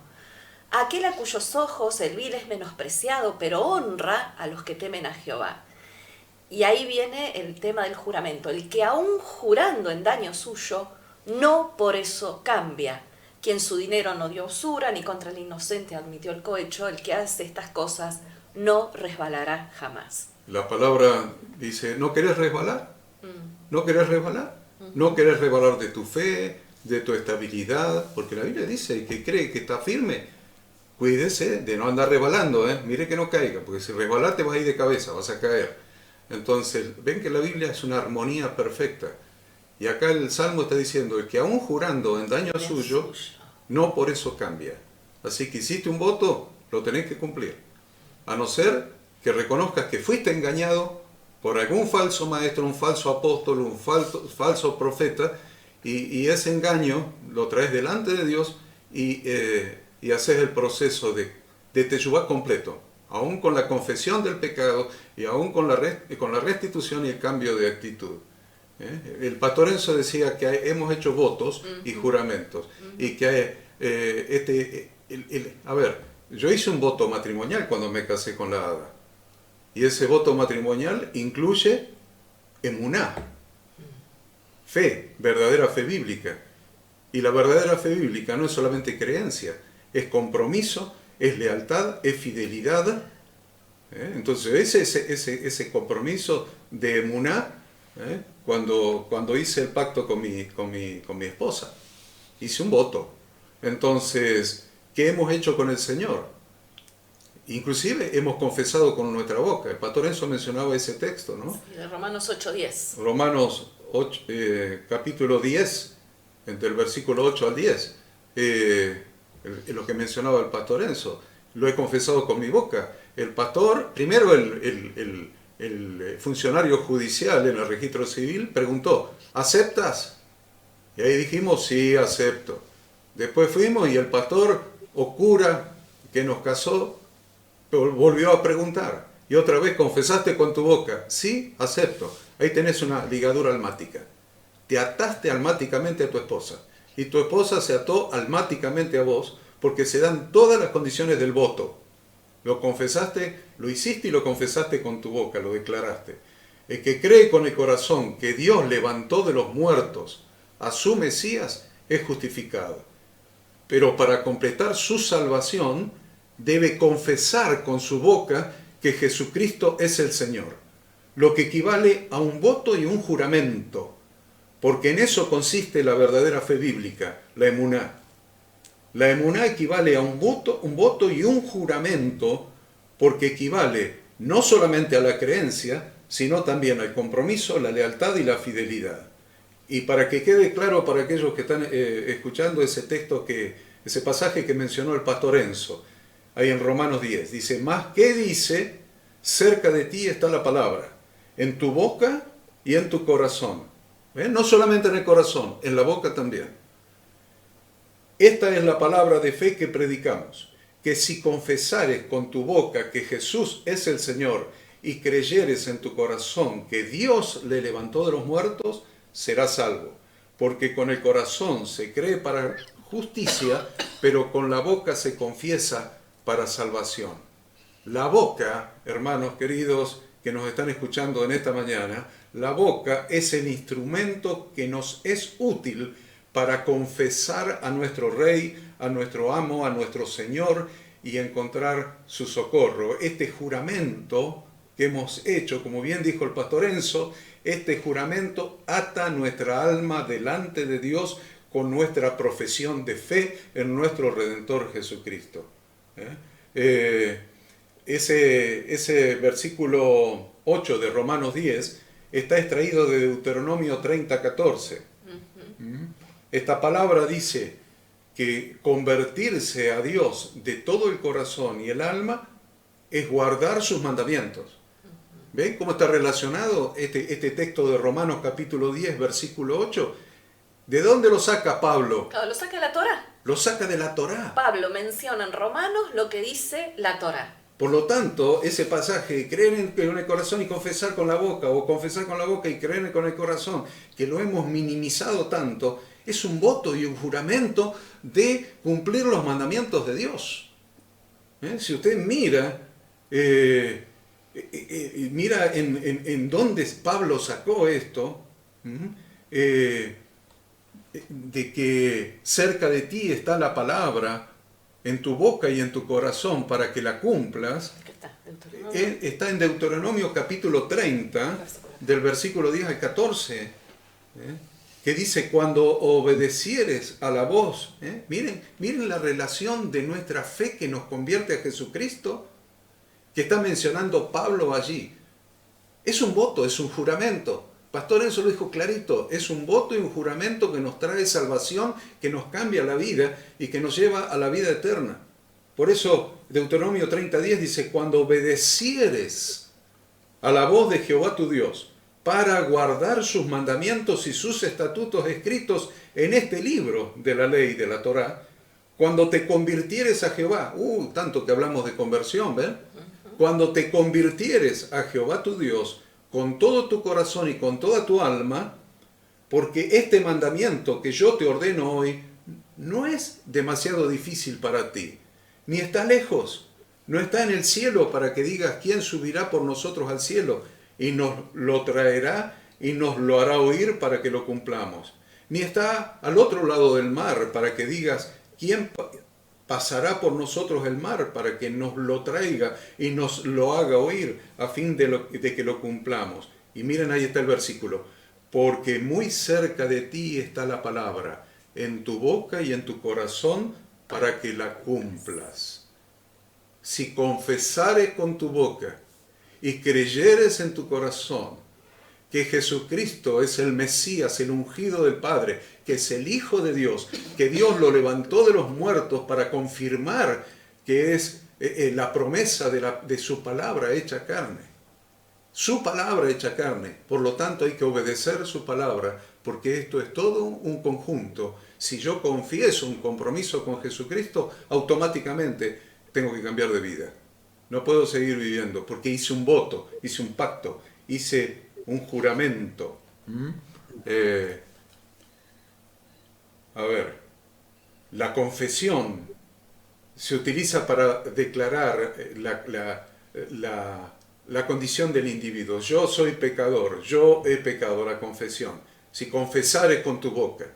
Aquel a cuyos ojos el vil es menospreciado, pero honra a los que temen a Jehová. Y ahí viene el tema del juramento. El que aún jurando en daño suyo, no por eso cambia. Quien su dinero no dio usura, ni contra el inocente admitió el cohecho, el que hace estas cosas no resbalará jamás. La palabra dice, ¿no querés resbalar? ¿No querés resbalar? ¿No querés resbalar de tu fe, de tu estabilidad? Porque la Biblia dice que cree que está firme, cuídese de no andar resbalando, mire que no caiga, porque si resbalás te vas a ir de cabeza, vas a caer. Entonces, ven que la Biblia es una armonía perfecta. Y acá el Salmo está diciendo que aún jurando en daño suyo, no por eso cambia. Así que hiciste un voto, lo tenés que cumplir. A no ser que reconozcas que fuiste engañado por algún falso maestro, un falso apóstol, un falso profeta, y ese engaño lo traes delante de Dios y haces el proceso de teshuvá completo, aún con la confesión del pecado y aún con la restitución y el cambio de actitud. El pastor Enzo decía que hemos hecho votos y juramentos, y que a ver, yo hice un voto matrimonial cuando me casé con la Ada, y ese voto matrimonial incluye emuná, fe, verdadera fe bíblica. Y la verdadera fe bíblica no es solamente creencia, es compromiso, es lealtad, es fidelidad. Entonces ese compromiso de emuná, cuando hice el pacto con mi esposa, hice un voto. Entonces, ¿qué hemos hecho con el Señor? Inclusive hemos confesado con nuestra boca. El pastor Enzo mencionaba ese texto, ¿no? Sí, de Romanos 8:10. Romanos 8, capítulo 10, entre el versículo 8 al 10. lo que mencionaba el pastor Enzo, lo he confesado con mi boca. El pastor, primero el funcionario judicial en el registro civil preguntó, ¿aceptas? Y ahí dijimos, sí, acepto. Después fuimos y el pastor o cura que nos casó volvió a preguntar. Y otra vez, ¿confesaste con tu boca? Sí, acepto. Ahí tenés una ligadura almática. Te ataste almáticamente a tu esposa. Y tu esposa se ató almáticamente a vos, porque se dan todas las condiciones del voto. Lo confesaste, lo hiciste y lo confesaste con tu boca, lo declaraste. El que cree con el corazón que Dios levantó de los muertos a su Mesías es justificado. Pero para completar su salvación, debe confesar con su boca que Jesucristo es el Señor, lo que equivale a un voto y un juramento, porque en eso consiste la verdadera fe bíblica, la emuná. La emuná equivale a un voto y un juramento, porque equivale no solamente a la creencia, sino también al compromiso, la lealtad y la fidelidad. Y para que quede claro para aquellos que están escuchando ese pasaje que mencionó el pastor Enzo, ahí en Romanos 10, dice, más que dice, cerca de ti está la palabra, en tu boca y en tu corazón. No solamente en el corazón, en la boca también. Esta es la palabra de fe que predicamos, que si confesares con tu boca que Jesús es el Señor y creyeres en tu corazón que Dios le levantó de los muertos, serás salvo. Porque con el corazón se cree para justicia, pero con la boca se confiesa para salvación. La boca, hermanos queridos que nos están escuchando en esta mañana, la boca es el instrumento que nos es útil para confesar a nuestro Rey, a nuestro Amo, a nuestro Señor y encontrar su socorro. Este juramento que hemos hecho, como bien dijo el pastor Enzo, este juramento ata nuestra alma delante de Dios con nuestra profesión de fe en nuestro Redentor Jesucristo. Ese versículo 8 de Romanos 10 está extraído de Deuteronomio 30:14. Esta palabra dice que convertirse a Dios de todo el corazón y el alma es guardar sus mandamientos. ¿Ven cómo está relacionado este texto de Romanos capítulo 10, versículo 8? ¿De dónde lo saca Pablo? Claro, lo saca de la Torá. Lo saca de la Torá. Pablo menciona en Romanos lo que dice la Torá. Por lo tanto, ese pasaje, creer en el corazón y confesar con la boca, o confesar con la boca y creer con el corazón, que lo hemos minimizado tanto, es un voto y un juramento de cumplir los mandamientos de Dios. Si usted mira en dónde Pablo sacó esto, de que cerca de ti está la palabra, en tu boca y en tu corazón para que la cumplas, está en Deuteronomio capítulo 30, del versículo 10 al 14, que dice, cuando obedecieres a la voz, miren la relación de nuestra fe que nos convierte a Jesucristo, que está mencionando Pablo allí. Es un voto, es un juramento. Pastor Enzo lo dijo clarito, es un voto y un juramento que nos trae salvación, que nos cambia la vida y que nos lleva a la vida eterna. Por eso Deuteronomio 30:10 dice, cuando obedecieres a la voz de Jehová tu Dios, para guardar sus mandamientos y sus estatutos escritos en este libro de la ley de la Torá, cuando te convirtieres a Jehová, tanto que hablamos de conversión, ¿ven? Cuando te convirtieres a Jehová tu Dios, con todo tu corazón y con toda tu alma, porque este mandamiento que yo te ordeno hoy no es demasiado difícil para ti, ni está lejos, no está en el cielo para que digas quién subirá por nosotros al cielo y nos lo traerá y nos lo hará oír para que lo cumplamos, ni está al otro lado del mar para que digas quién pasará por nosotros el mar para que nos lo traiga y nos lo haga oír a fin de que lo cumplamos. Y miren, ahí está el versículo. Porque muy cerca de ti está la palabra, en tu boca y en tu corazón, para que la cumplas. Si confesares con tu boca y creyeres en tu corazón que Jesucristo es el Mesías, el ungido del Padre, que es el Hijo de Dios, que Dios lo levantó de los muertos para confirmar que es la promesa de su palabra hecha carne. Su palabra hecha carne. Por lo tanto, hay que obedecer su palabra, porque esto es todo un conjunto. Si yo confieso un compromiso con Jesucristo, automáticamente tengo que cambiar de vida. No puedo seguir viviendo, porque hice un voto, hice un pacto, hice un juramento. A ver, la confesión se utiliza para declarar la condición del individuo. Yo soy pecador, yo he pecado, la confesión. Si confesares con tu boca.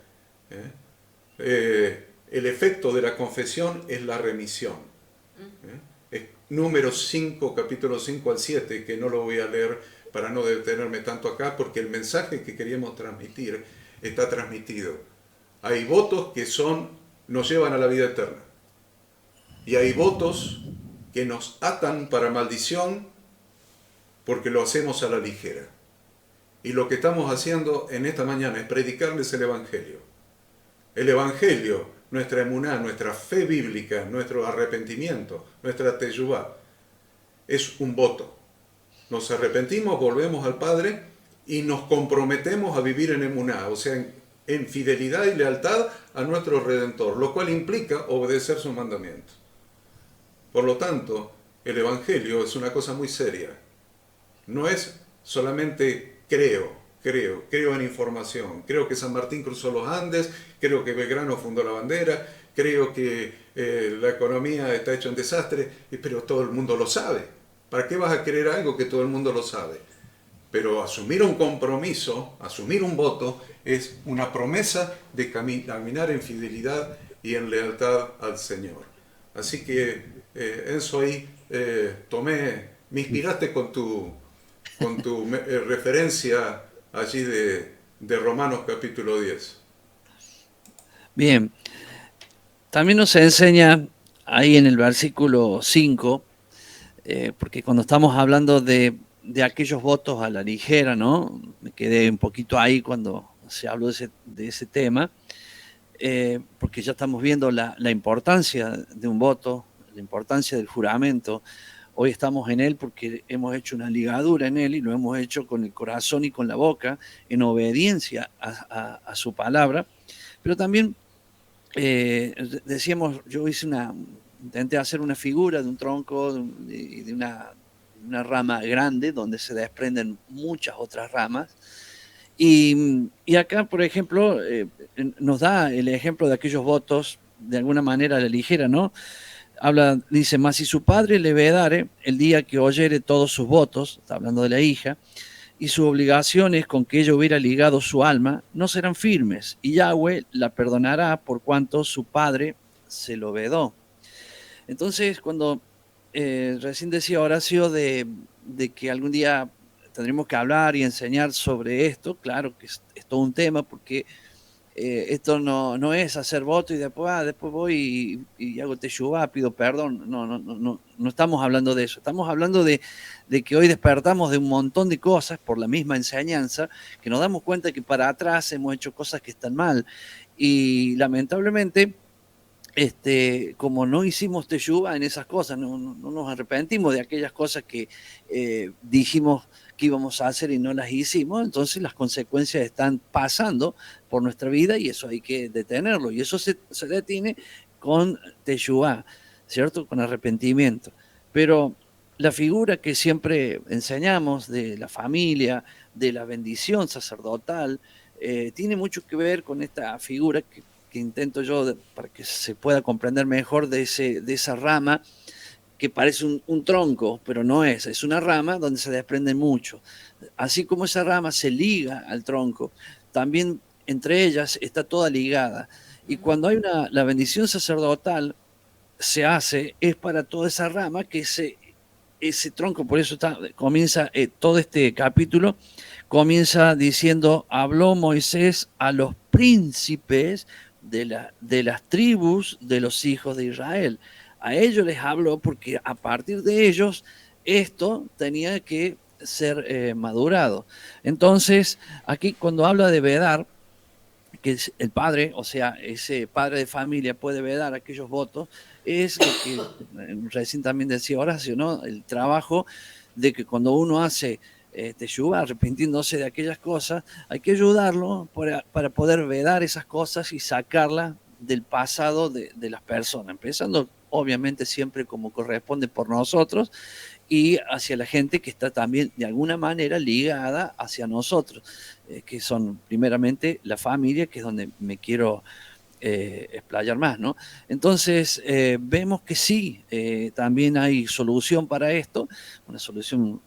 El efecto de la confesión es la remisión. Es Números 5, capítulo 5 al 7, que no lo voy a leer para no detenerme tanto acá, porque el mensaje que queríamos transmitir está transmitido. Hay votos que nos llevan a la vida eterna. Y hay votos que nos atan para maldición porque lo hacemos a la ligera. Y lo que estamos haciendo en esta mañana es predicarles el Evangelio. El Evangelio, nuestra emuná, nuestra fe bíblica, nuestro arrepentimiento, nuestra teyubá, es un voto. Nos arrepentimos, volvemos al Padre y nos comprometemos a vivir en emuná, o sea, en fidelidad y lealtad a nuestro Redentor, lo cual implica obedecer sus mandamientos. Por lo tanto, el Evangelio es una cosa muy seria. No es solamente creo en información, creo que San Martín cruzó los Andes, creo que Belgrano fundó la bandera, creo que la economía está hecha un desastre, pero todo el mundo lo sabe. ¿Para qué vas a creer algo que todo el mundo lo sabe? Pero asumir un compromiso, asumir un voto, es una promesa de caminar en fidelidad y en lealtad al Señor. Así que, Enzo, ahí me inspiraste con tu referencia allí de Romanos capítulo 10. Bien, también nos enseña ahí en el versículo 5, porque cuando estamos hablando de aquellos votos a la ligera, ¿no? Me quedé un poquito ahí cuando se habló de ese tema, porque ya estamos viendo la importancia de un voto, la importancia del juramento. Hoy estamos en él porque hemos hecho una ligadura en él y lo hemos hecho con el corazón y con la boca, en obediencia a su palabra. Pero también decíamos, intenté hacer una figura de un tronco y de una rama grande donde se desprenden muchas otras ramas. Y acá, por ejemplo, nos da el ejemplo de aquellos votos de alguna manera a la ligera, ¿no? Dice, mas si su padre le vedare el día que oyere todos sus votos, está hablando de la hija, y sus obligaciones con que ella hubiera ligado su alma, no serán firmes, y Yahweh la perdonará por cuanto su padre se lo vedó. Entonces, cuando recién decía Horacio de que algún día tendremos que hablar y enseñar sobre esto, claro que es todo un tema, porque esto no es hacer voto y después voy y hago teshuvá, pido perdón. No estamos hablando de eso. Estamos hablando de que hoy despertamos de un montón de cosas por la misma enseñanza, que nos damos cuenta que para atrás hemos hecho cosas que están mal. Y lamentablemente, como no hicimos teshuvá en esas cosas, no nos arrepentimos de aquellas cosas que dijimos que íbamos a hacer y no las hicimos, entonces las consecuencias están pasando por nuestra vida y eso hay que detenerlo. Y eso se detiene con teshuvá, ¿cierto? Con arrepentimiento. Pero la figura que siempre enseñamos de la familia, de la bendición sacerdotal, tiene mucho que ver con esta figura que intento yo para que se pueda comprender mejor de esa rama que parece un tronco, pero no es una rama donde se desprende mucho. Así como esa rama se liga al tronco, también entre ellas está toda ligada. Y cuando hay la bendición sacerdotal, se hace, es para toda esa rama que ese tronco, por eso comienza todo este capítulo, comienza diciendo, habló Moisés a los príncipes de las tribus de los hijos de Israel. A ellos les habló porque a partir de ellos esto tenía que ser madurado. Entonces, aquí cuando habla de vedar, que es el padre, o sea, ese padre de familia puede vedar aquellos votos, es lo que recién también decía Horacio, ¿no? El trabajo de que cuando uno hace teshuva, arrepintiéndose de aquellas cosas, hay que ayudarlo para poder vedar esas cosas y sacarlas del pasado de las personas, empezando obviamente siempre como corresponde por nosotros y hacia la gente que está también de alguna manera ligada hacia nosotros, que son primeramente la familia, que es donde me quiero explayar más, ¿no? Entonces, vemos que sí, también hay solución para esto, una solución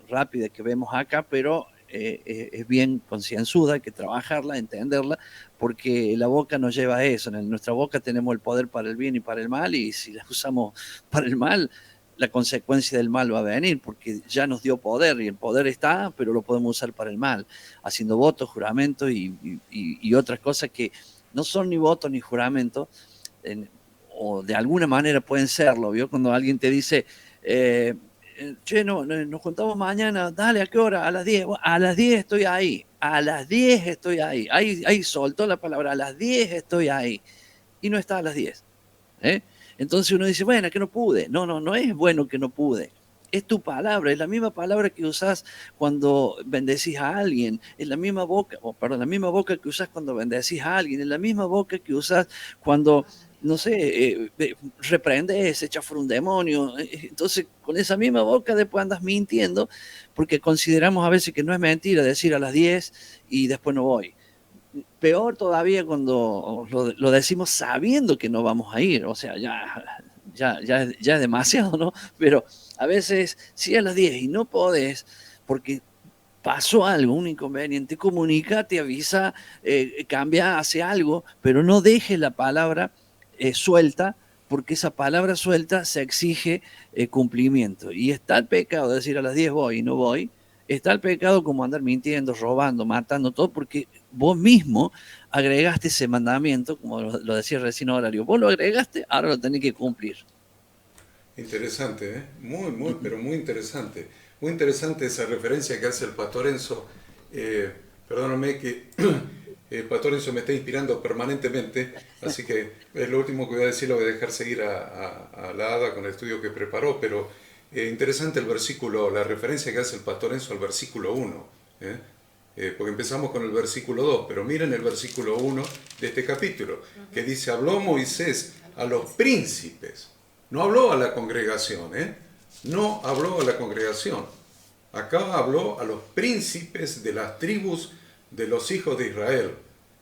rápida que vemos acá, pero es bien concienzuda, hay que trabajarla, entenderla, porque la boca nos lleva a eso. En nuestra boca tenemos el poder para el bien y para el mal, y si la usamos para el mal, la consecuencia del mal va a venir, porque ya nos dio poder, y el poder está, pero lo podemos usar para el mal, haciendo votos, juramentos y otras cosas que no son ni votos ni juramentos, o de alguna manera pueden serlo, ¿vio? Cuando alguien te dice, che, no, nos juntamos mañana, dale, ¿a qué hora? A las 10. Bueno, a las 10 estoy ahí, a las 10 estoy ahí. Ahí soltó la palabra, a las 10 estoy ahí. Y no está a las 10. Entonces uno dice, bueno, que no pude. No es bueno que no pude. Es tu palabra, es la misma palabra que usás cuando bendecís a alguien, es la misma boca, la misma boca que usás cuando bendecís a alguien, es la misma boca que usás cuando, no sé, reprendes, echas fuera un demonio. Entonces, con esa misma boca después andas mintiendo, porque consideramos a veces que no es mentira decir a las 10 y después no voy. Peor todavía cuando lo decimos sabiendo que no vamos a ir, o sea, ya es demasiado, ¿no? Pero a veces, si a las 10 y no podés, porque pasó algo, un inconveniente, comunícate, avisa, cambia, hace algo, pero no dejes la palabra suelta, porque esa palabra suelta se exige cumplimiento. Y está el pecado de decir a las 10 voy y no voy, está el pecado como andar mintiendo, robando, matando, todo, porque vos mismo agregaste ese mandamiento, como lo decía recién Horario, vos lo agregaste, ahora lo tenés que cumplir. Interesante, ¿eh? Pero muy interesante. Muy interesante esa referencia que hace el pastor Enzo. Perdóname que el pastor Enzo me está inspirando permanentemente, así que es lo último que voy a decir, lo voy a dejar seguir a la Ada con el estudio que preparó, pero interesante el versículo, la referencia que hace el pastor Enzo al versículo 1, porque empezamos con el versículo 2, pero miren el versículo 1 de este capítulo, que dice, habló Moisés a los príncipes. No habló a la congregación, no habló a la congregación. Acá habló a los príncipes de las tribus de los hijos de Israel,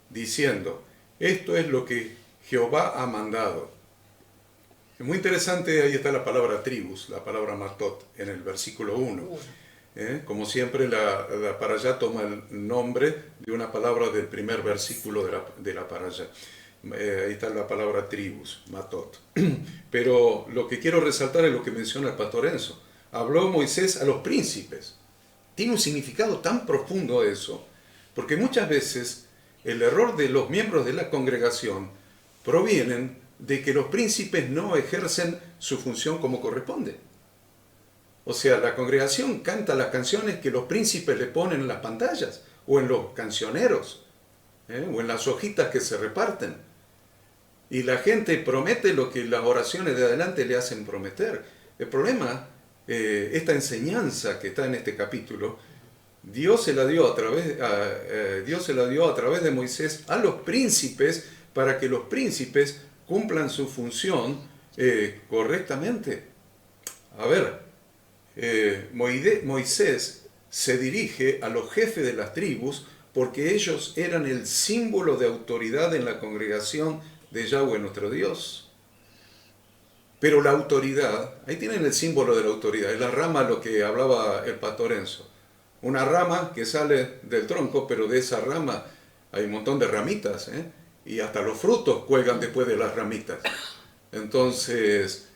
diciendo, esto es lo que Jehová ha mandado. Es muy interesante, ahí está la palabra tribus, la palabra matot, en el versículo 1. Como siempre, la parashá toma el nombre de una palabra del primer versículo de la parashá. Ahí está la palabra tribus, matot. Pero lo que quiero resaltar es lo que menciona el pastor Enzo. Habló Moisés a los príncipes. Tiene un significado tan profundo eso, porque muchas veces el error de los miembros de la congregación provienen de que los príncipes no ejercen su función como corresponde. O sea, la congregación canta las canciones que los príncipes le ponen en las pantallas, o en los cancioneros, o en las hojitas que se reparten. Y la gente promete lo que las oraciones de adelante le hacen prometer. El problema, esta enseñanza que está en este capítulo, Dios se la dio a través de Moisés a los príncipes para que los príncipes cumplan su función correctamente. A ver, Moisés se dirige a los jefes de las tribus porque ellos eran el símbolo de autoridad en la congregación de Yahweh nuestro Dios. Pero la autoridad, ahí tienen el símbolo de la autoridad, es la rama lo que hablaba el pastor Enzo. Una rama que sale del tronco, pero de esa rama hay un montón de ramitas, y hasta los frutos cuelgan después de las ramitas. Entonces,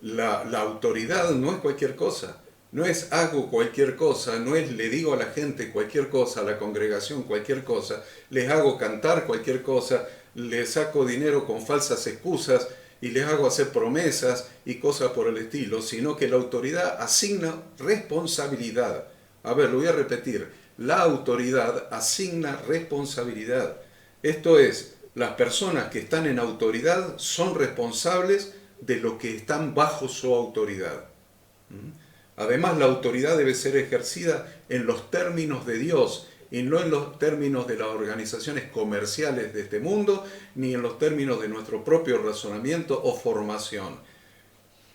la autoridad no es cualquier cosa, no es hago cualquier cosa, no es le digo a la gente cualquier cosa, a la congregación cualquier cosa, les hago cantar cualquier cosa, les saco dinero con falsas excusas y les hago hacer promesas y cosas por el estilo, sino que la autoridad asigna responsabilidad. A ver, lo voy a repetir. La autoridad asigna responsabilidad. Esto es, las personas que están en autoridad son responsables de lo que están bajo su autoridad. Además, la autoridad debe ser ejercida en los términos de Dios y no en los términos de las organizaciones comerciales de este mundo, ni en los términos de nuestro propio razonamiento o formación.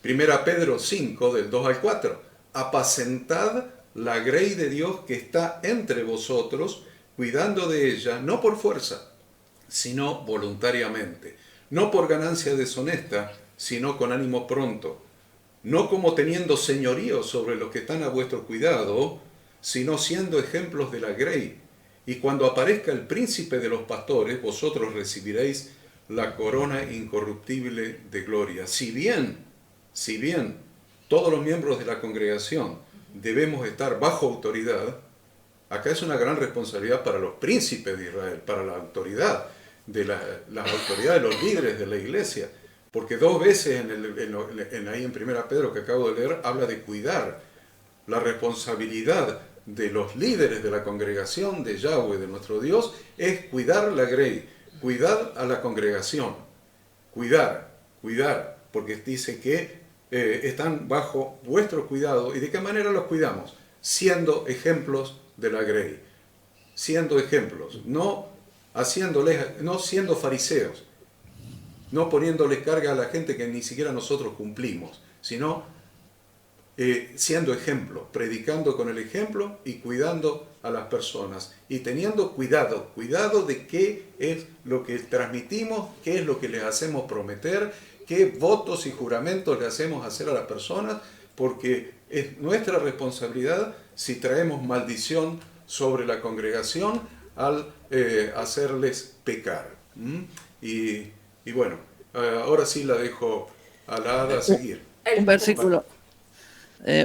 Primera Pedro 5, del 2 al 4. Apacentad la grey de Dios que está entre vosotros, cuidando de ella, no por fuerza, sino voluntariamente, no por ganancia deshonesta, sino con ánimo pronto, no como teniendo señorío sobre los que están a vuestro cuidado, sino siendo ejemplos de la grey. Y cuando aparezca el príncipe de los pastores, vosotros recibiréis la corona incorruptible de gloria. Si bien todos los miembros de la congregación debemos estar bajo autoridad, acá es una gran responsabilidad para los príncipes de Israel, para la autoridad de las autoridades de los líderes de la iglesia, porque 2 veces ahí en Primera Pedro que acabo de leer habla de cuidar. La responsabilidad de los líderes de la congregación de Yahweh, de nuestro Dios, es cuidar la grey, cuidar a la congregación, cuidar, porque dice que están bajo vuestro cuidado. ¿Y de qué manera los cuidamos? Siendo ejemplos de la grey, siendo ejemplos, no siendo fariseos, no poniéndole carga a la gente que ni siquiera nosotros cumplimos, sino siendo ejemplo, predicando con el ejemplo y cuidando a las personas y teniendo cuidado de qué es lo que transmitimos, qué es lo que les hacemos prometer, qué votos y juramentos le hacemos hacer a las personas, porque es nuestra responsabilidad si traemos maldición sobre la congregación al hacerles pecar. Y bueno, ahora sí la dejo a la Ada a seguir.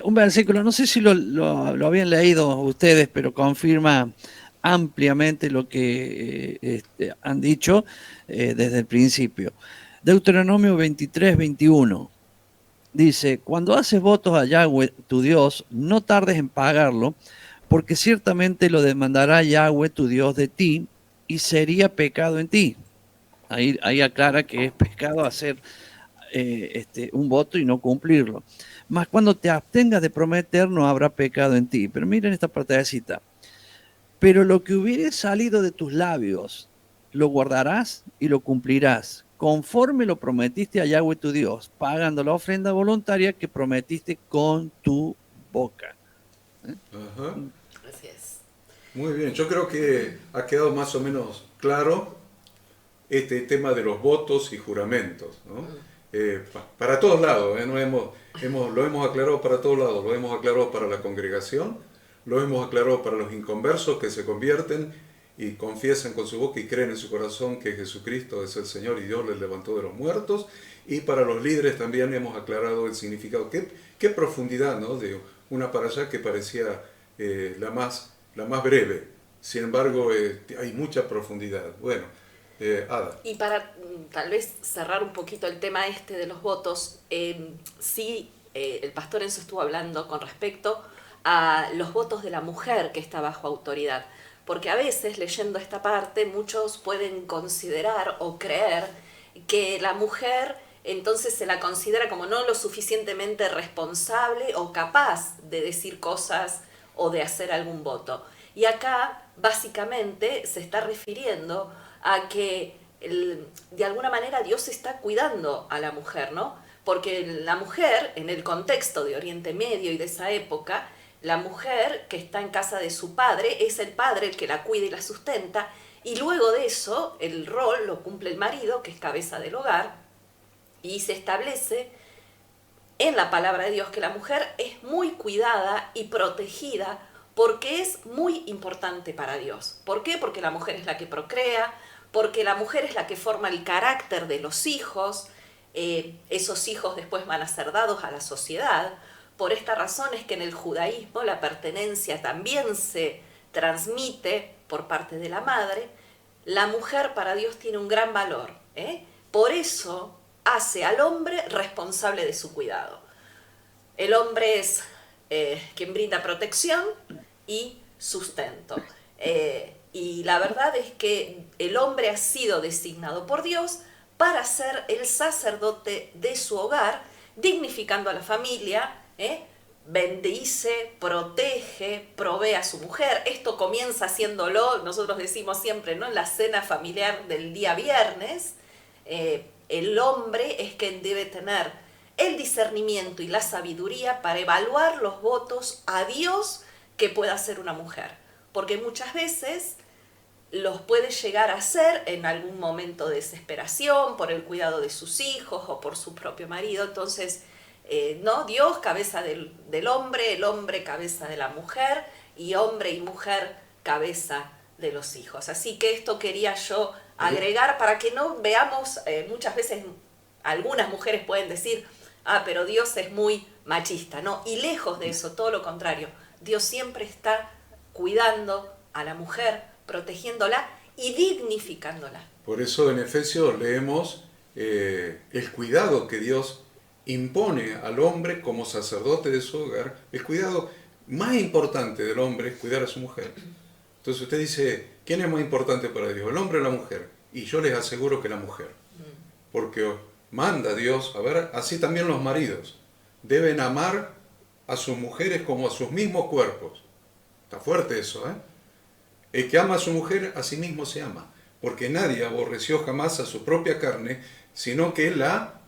Un versículo, no sé si lo habían leído ustedes, pero confirma ampliamente lo que han dicho desde el principio. Deuteronomio 23, 21 dice: cuando haces votos a Yahweh tu Dios, no tardes en pagarlo, porque ciertamente lo demandará Yahweh tu Dios de ti y sería pecado en ti. Ahí aclara que es pecado hacer un voto y no cumplirlo. Mas cuando te abstengas de prometer, no habrá pecado en ti. Pero miren esta partecita. Pero lo que hubiere salido de tus labios, lo guardarás y lo cumplirás, conforme lo prometiste a Yahweh tu Dios, pagando la ofrenda voluntaria que prometiste con tu boca. Ajá. Así es. Muy bien, yo creo que ha quedado más o menos claro este tema de los votos y juramentos, ¿no? Para todos lados, lo hemos aclarado para todos lados, lo hemos aclarado para la congregación, lo hemos aclarado para los inconversos que se convierten y confiesan con su boca y creen en su corazón que Jesucristo es el Señor y Dios les levantó de los muertos, y para los líderes también hemos aclarado el significado. Qué profundidad, ¿no? De una parashá que parecía la más breve, sin embargo hay mucha profundidad. Bueno, Ada. Y para tal vez cerrar un poquito el tema de los votos, el pastor Enzo estuvo hablando con respecto a los votos de la mujer que está bajo autoridad, porque a veces leyendo esta parte muchos pueden considerar o creer que la mujer entonces se la considera como no lo suficientemente responsable o capaz de decir cosas o de hacer algún voto. Y acá básicamente se está refiriendo a que de alguna manera Dios está cuidando a la mujer, ¿no? Porque la mujer, en el contexto de Oriente Medio y de esa época, la mujer que está en casa de su padre, es el padre el que la cuida y la sustenta, y luego de eso el rol lo cumple el marido, que es cabeza del hogar, y se establece en la palabra de Dios que la mujer es muy cuidada y protegida porque es muy importante para Dios. ¿Por qué? Porque la mujer es la que procrea, porque la mujer es la que forma el carácter de los hijos, esos hijos después van a ser dados a la sociedad. Por esta razón es que en el judaísmo la pertenencia también se transmite por parte de la madre. La mujer para Dios tiene un gran valor, ¿eh? Por eso hace al hombre responsable de su cuidado. El hombre es quien brinda protección y sustento. Y la verdad es que el hombre ha sido designado por Dios para ser el sacerdote de su hogar, dignificando a la familia, bendice, protege, provee a su mujer. Esto comienza haciéndolo, nosotros decimos siempre, ¿no?, en la cena familiar del día viernes. El hombre es quien debe tener el discernimiento y la sabiduría para evaluar los votos a Dios que pueda hacer una mujer. Porque muchas veces los puede llegar a hacer en algún momento de desesperación por el cuidado de sus hijos o por su propio marido. Entonces, ¿no? Dios, cabeza del hombre, el hombre, cabeza de la mujer, y hombre y mujer, cabeza de los hijos. Así que esto quería yo agregar para que no veamos, muchas veces algunas mujeres pueden decir, pero Dios es muy machista, ¿no? Y lejos de eso, todo lo contrario. Dios siempre está cuidando a la mujer, protegiéndola y dignificándola. Por eso en Efesios leemos el cuidado que Dios impone al hombre como sacerdote de su hogar. El cuidado más importante del hombre es cuidar a su mujer. Entonces usted dice, ¿quién es más importante para Dios, el hombre o la mujer? Y yo les aseguro que la mujer. Porque manda Dios, así también los maridos deben amar a sus mujeres como a sus mismos cuerpos. Está fuerte eso, ¿eh? El que ama a su mujer, a sí mismo se ama. Porque nadie aborreció jamás a su propia carne, sino que la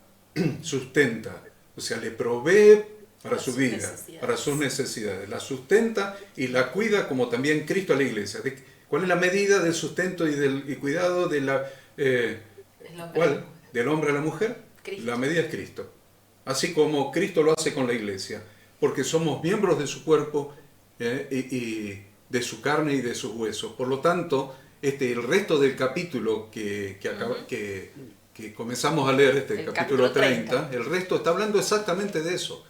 sustenta. O sea, le provee para su vida, para sus necesidades. La sustenta y la cuida como también Cristo a la iglesia. ¿Cuál es la medida del sustento y cuidado de del hombre a la mujer? Cristo. La medida es Cristo. Así como Cristo lo hace con la iglesia. Porque somos miembros de su cuerpo y de su carne y de sus huesos. Por lo tanto, el resto del capítulo que comenzamos a leer, el capítulo 30, el resto está hablando exactamente de eso.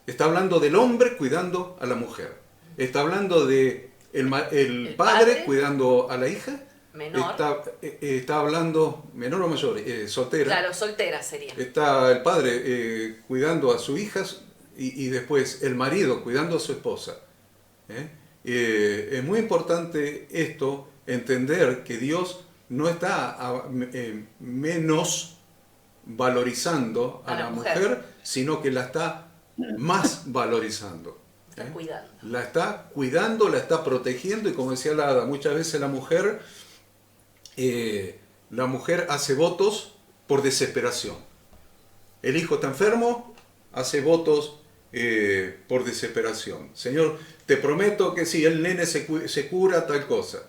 Está hablando del hombre cuidando a la mujer. Está hablando de el padre cuidando a la hija. Menor. Está hablando, menor o mayor, soltera. Claro, soltera sería. Está el padre cuidando a sus hijas y después el marido cuidando a su esposa. Es muy importante esto, entender que Dios no está menos valorizando a la mujer, sino que la está más valorizando. La está cuidando, la está protegiendo, y como decía la Hada, muchas veces la mujer hace votos por desesperación. El hijo está enfermo, hace votos por desesperación. Señor, te prometo que si el nene se cura tal cosa.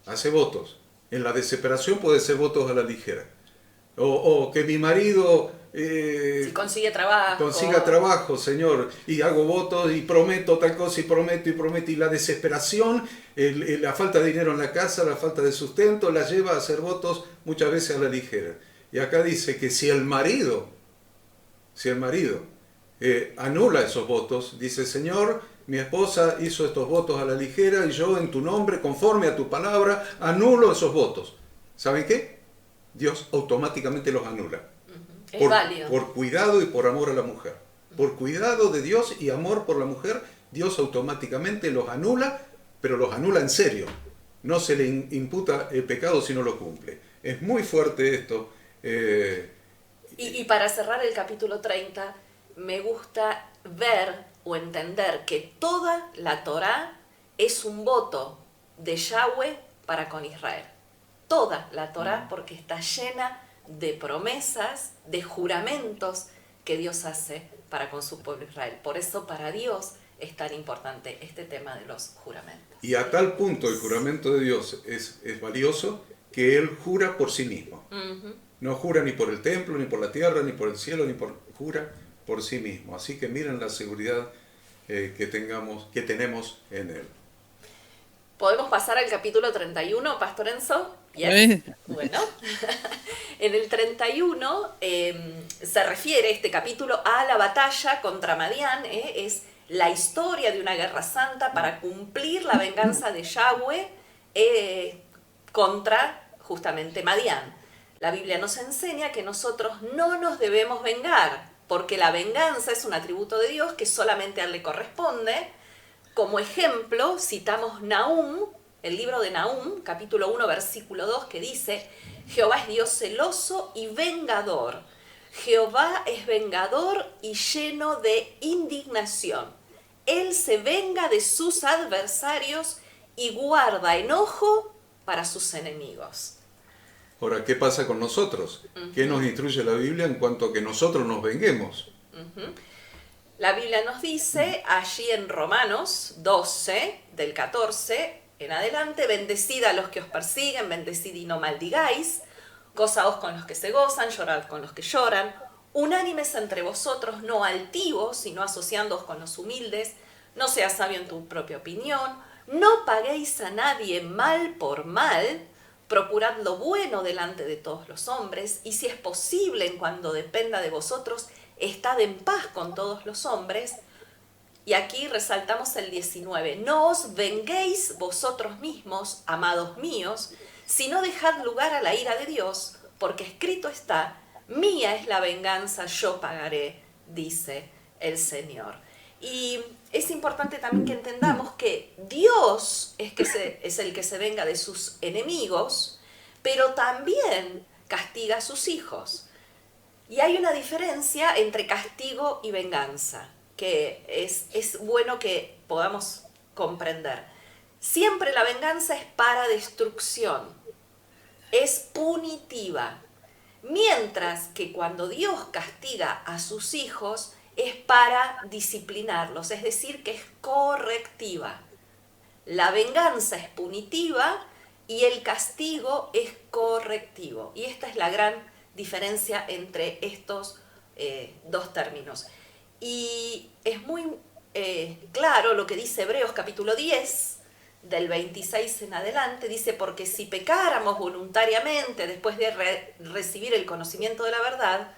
Hace votos. En la desesperación puede ser votos a la ligera. O que mi marido si consiga trabajo, Señor, y hago votos y prometo tal cosa y prometo, y la desesperación, la falta de dinero en la casa, la falta de sustento, la lleva a hacer votos muchas veces a la ligera. Y acá dice que si el marido anula esos votos, dice, Señor, mi esposa hizo estos votos a la ligera y yo en tu nombre, conforme a tu palabra, anulo esos votos. ¿Saben qué? Dios automáticamente los anula. Es válido. Por cuidado y por amor a la mujer. Por cuidado de Dios y amor por la mujer, Dios automáticamente los anula, pero los anula en serio. No se le imputa el pecado si no lo cumple. Es muy fuerte esto. Y para cerrar el capítulo 30, me gusta ver o entender que toda la Torá es un voto de Yahweh para con Israel. Toda la Torá, porque está llena de promesas, de juramentos que Dios hace para con su pueblo Israel. Por eso para Dios es tan importante este tema de los juramentos. Y a tal punto el juramento de Dios es valioso que Él jura por sí mismo. No jura ni por el templo, ni por la tierra, ni por el cielo, jura por sí mismo. Así que miren la seguridad que tenemos en Él. ¿Podemos pasar al capítulo 31, Pastor Enzo? Yes. Bueno, en el 31 se refiere este capítulo a la batalla contra Madián. Es la historia de una guerra santa para cumplir la venganza de Yahweh contra justamente Madián. La Biblia nos enseña que nosotros no nos debemos vengar, porque la venganza es un atributo de Dios que solamente a Él le corresponde. Como ejemplo, citamos Nahum, el libro de Nahum, capítulo 1, versículo 2, que dice: Jehová es Dios celoso y vengador. Jehová es vengador y lleno de indignación. Él se venga de sus adversarios y guarda enojo para sus enemigos. Ahora, ¿qué pasa con nosotros? ¿Qué nos instruye la Biblia en cuanto a que nosotros nos venguemos? La Biblia nos dice allí en Romanos 12, del 14 en adelante: bendecid a los que os persiguen, bendecid y no maldigáis, gozaos con los que se gozan, llorad con los que lloran, unánimes entre vosotros, no altivos, sino asociándoos con los humildes, no seas sabio en tu propia opinión, no paguéis a nadie mal por mal, procurad lo bueno delante de todos los hombres, y si es posible, en cuanto dependa de vosotros, estad en paz con todos los hombres. Y aquí resaltamos el 19. No os venguéis vosotros mismos, amados míos, sino dejad lugar a la ira de Dios, porque escrito está: mía es la venganza, yo pagaré, dice el Señor. Y es importante también que entendamos que Dios es el que se venga de sus enemigos, pero también castiga a sus hijos. Y hay una diferencia entre castigo y venganza, que es bueno que podamos comprender. Siempre la venganza es para destrucción, es punitiva, mientras que cuando Dios castiga a sus hijos es para disciplinarlos, es decir, que es correctiva. La venganza es punitiva y el castigo es correctivo. Y esta es la gran diferencia entre estos dos términos. Y es muy claro lo que dice Hebreos capítulo 10, del 26 en adelante. Dice: porque si pecáramos voluntariamente después de recibir el conocimiento de la verdad,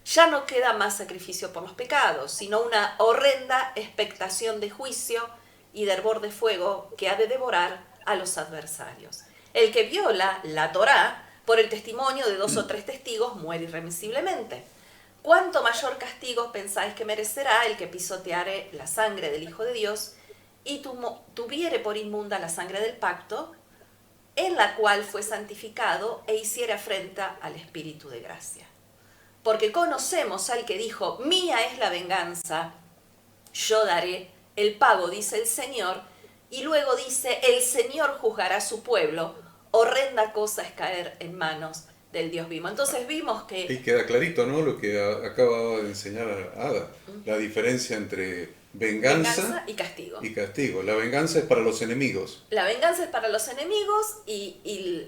ya no queda más sacrificio por los pecados, sino una horrenda expectación de juicio y de hervor de fuego que ha de devorar a los adversarios. El que viola la Torá por el testimonio de 2 o 3 testigos muere irremisiblemente. ¿Cuánto mayor castigo pensáis que merecerá el que pisoteare la sangre del Hijo de Dios y tuviere por inmunda la sangre del pacto, en la cual fue santificado, e hiciere afrenta al Espíritu de gracia? Porque conocemos al que dijo: mía es la venganza, yo daré el pago, dice el Señor. Y luego dice: el Señor juzgará a su pueblo. Horrenda cosa es caer en manos del Dios vivo. Entonces vimos que... Y queda clarito, ¿no?, lo que acaba de enseñar Ada, la diferencia entre venganza y castigo. Y castigo. La venganza es para los enemigos. La venganza es para los enemigos y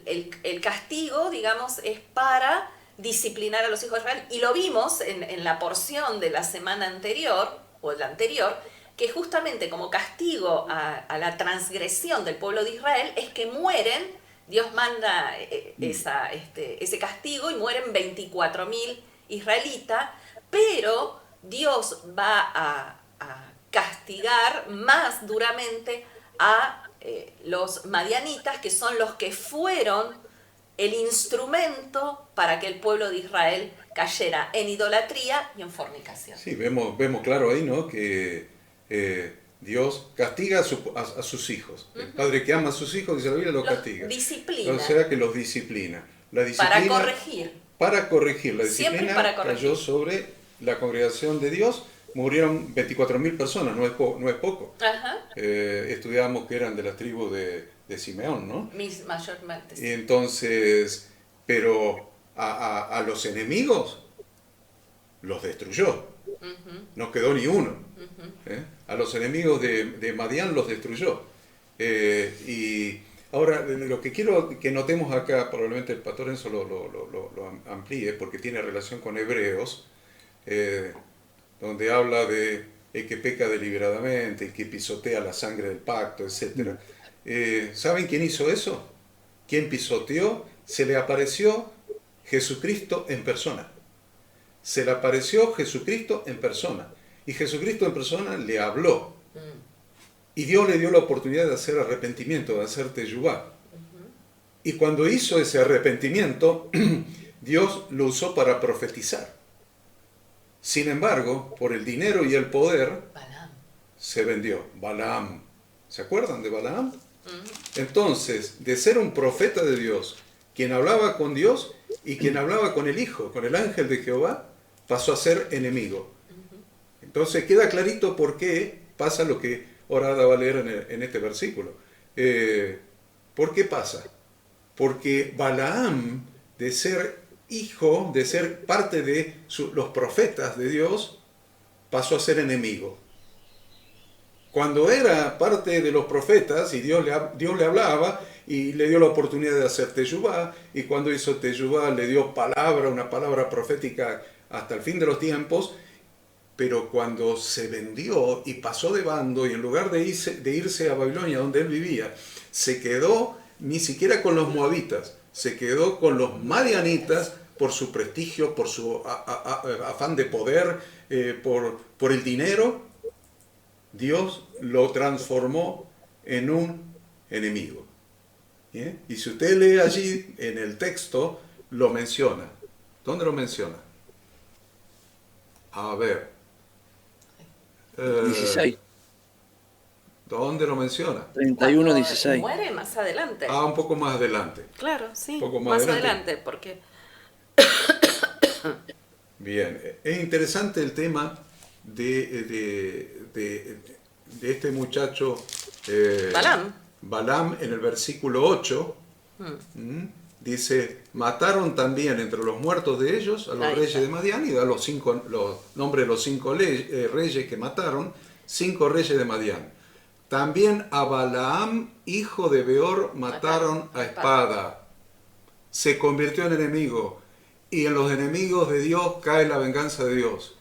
el castigo, digamos, es para disciplinar a los hijos de Israel. Y lo vimos en la porción de la semana anterior, o la anterior, que justamente como castigo a la transgresión del pueblo de Israel es que mueren. Dios manda ese castigo y mueren 24.000 israelitas, pero Dios va a castigar más duramente a los madianitas, que son los que fueron el instrumento para que el pueblo de Israel cayera en idolatría y en fornicación. Sí, vemos claro ahí, ¿no?, que Dios castiga a sus hijos. El padre que ama a sus hijos, dice la Biblia, los castiga. Disciplina. O sea que los disciplina. La disciplina para corregir. Para corregir. La Siempre disciplina para corregir. Cayó sobre la congregación de Dios. Murieron 24.000 personas, no es poco. Ajá. Estudiábamos que eran de la tribu de Simeón, ¿no? Mayormente. Sí. Y entonces, pero a los enemigos los destruyó. No quedó ni uno. A los enemigos de Madián los destruyó. Y ahora, lo que quiero que notemos acá, probablemente el pastor Enzo lo amplíe, porque tiene relación con Hebreos, donde habla de el que peca deliberadamente, el que pisotea la sangre del pacto, etc. ¿Saben quién hizo eso? ¿Quién pisoteó? Se le apareció Jesucristo en persona. Se le apareció Jesucristo en persona. Y Jesucristo en persona le habló. Y Dios le dio la oportunidad de hacer arrepentimiento, de hacer teyubá. Y cuando hizo ese arrepentimiento, Dios lo usó para profetizar. Sin embargo, por el dinero y el poder, Balaam. se vendió. Balaam. ¿Se acuerdan de Balaam? Entonces, de ser un profeta de Dios, quien hablaba con Dios y quien hablaba con el Hijo, con el ángel de Jehová, pasó a ser enemigo. Entonces queda clarito por qué pasa lo que Orada va a leer en este versículo. ¿Por qué pasa? Porque Balaam, de ser hijo, de ser parte de los profetas de Dios, pasó a ser enemigo. Cuando era parte de los profetas y Dios le hablaba y le dio la oportunidad de hacer teyubá, y cuando hizo teyubá le dio una palabra profética hasta el fin de los tiempos, pero cuando se vendió y pasó de bando y en lugar de irse a Babilonia donde él vivía, se quedó ni siquiera con los moabitas, se quedó con los madianitas por su prestigio, por su afán de poder, por el dinero. Dios lo transformó en un enemigo. ¿Bien? Y si usted lee allí en el texto, lo menciona. ¿Dónde lo menciona? A ver. 16. ¿Dónde lo menciona? 31, Cuando 16. muere más adelante. Un poco más adelante. Claro, sí. Un poco más más adelante, porque Bien, es interesante el tema de este muchacho Balaam en el versículo 8. Dice, mataron también entre los muertos de ellos a los reyes de Madián, y da los nombres de los 5 reyes que mataron, 5 reyes de Madián. También a Balaam, hijo de Beor, mataron a espada. Se convirtió en enemigo, y en los enemigos de Dios cae la venganza de Dios.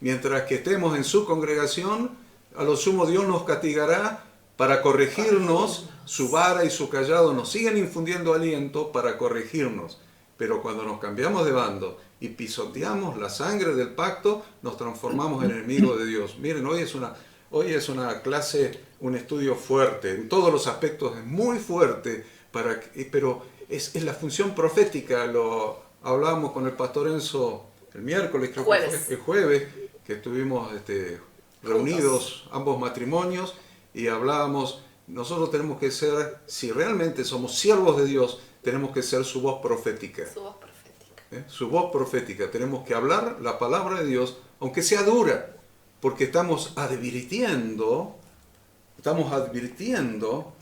Mientras que estemos en su congregación, a lo sumo Dios nos castigará para corregirnos. Su vara y su cayado nos siguen infundiendo aliento para corregirnos. Pero cuando nos cambiamos de bando y pisoteamos la sangre del pacto, nos transformamos en enemigos de Dios. Miren, hoy es una clase, un estudio fuerte, en todos los aspectos es muy fuerte, pero es la función profética. Lo hablábamos con el pastor Enzo el miércoles, creo que fue el jueves, que estuvimos reunidos ambos matrimonios y hablábamos. Nosotros tenemos que ser, si realmente somos siervos de Dios, tenemos que ser su voz profética. Su voz profética. Su voz profética. Tenemos que hablar la palabra de Dios, aunque sea dura, porque estamos advirtiendo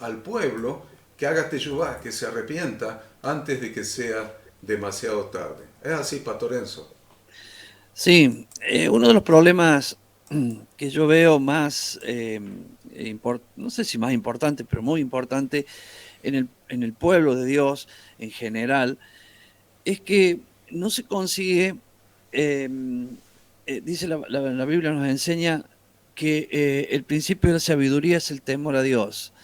al pueblo que haga teyubá, que se arrepienta antes de que sea demasiado tarde. ¿Es así, Pastor Enzo? Sí, uno de los problemas que yo veo más, no sé si más importante, pero muy importante en el pueblo de Dios en general, es que no se consigue, dice la Biblia nos enseña que el principio de la sabiduría es el temor a Dios.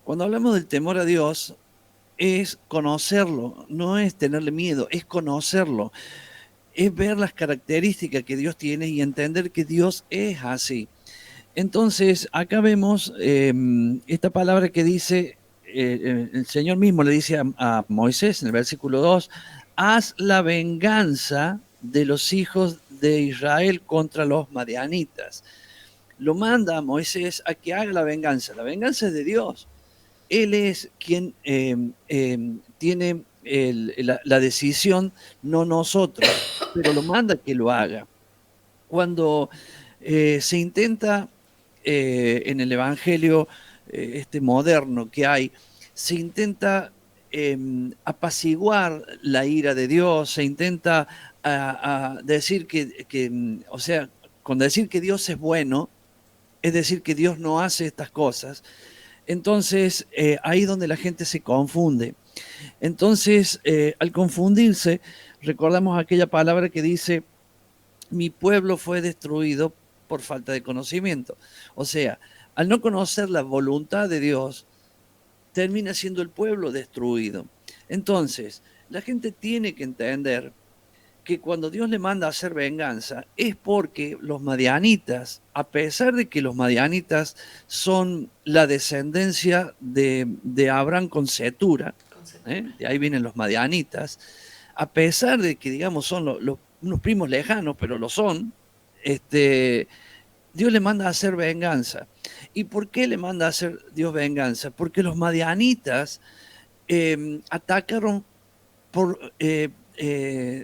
Cuando hablamos del temor a Dios, es conocerlo, no es tenerle miedo, es conocerlo. Es ver las características que Dios tiene y entender que Dios es así. Entonces, acá vemos esta palabra que dice, el Señor mismo le dice a Moisés en el versículo 2, haz la venganza de los hijos de Israel contra los madianitas. Lo manda a Moisés a que haga la venganza. La venganza es de Dios. Él es quien tiene la decisión, no nosotros, pero lo manda que lo haga. Cuando se intenta en el Evangelio moderno que hay, se intenta apaciguar la ira de Dios, se intenta decir o sea, con decir que Dios es bueno, es decir que Dios no hace estas cosas. Entonces, ahí es donde la gente se confunde. Entonces, al confundirse, recordamos aquella palabra que dice, mi pueblo fue destruido por falta de conocimiento. O sea, al no conocer la voluntad de Dios, termina siendo el pueblo destruido. Entonces, la gente tiene que entender que cuando Dios le manda a hacer venganza es porque los madianitas, a pesar de que los madianitas son la descendencia de Abraham con Cetura, de ahí vienen los madianitas, a pesar de que, digamos, son unos primos lejanos, pero lo son, Dios le manda a hacer venganza. ¿Y por qué le manda a hacer Dios venganza? Porque los madianitas atacaron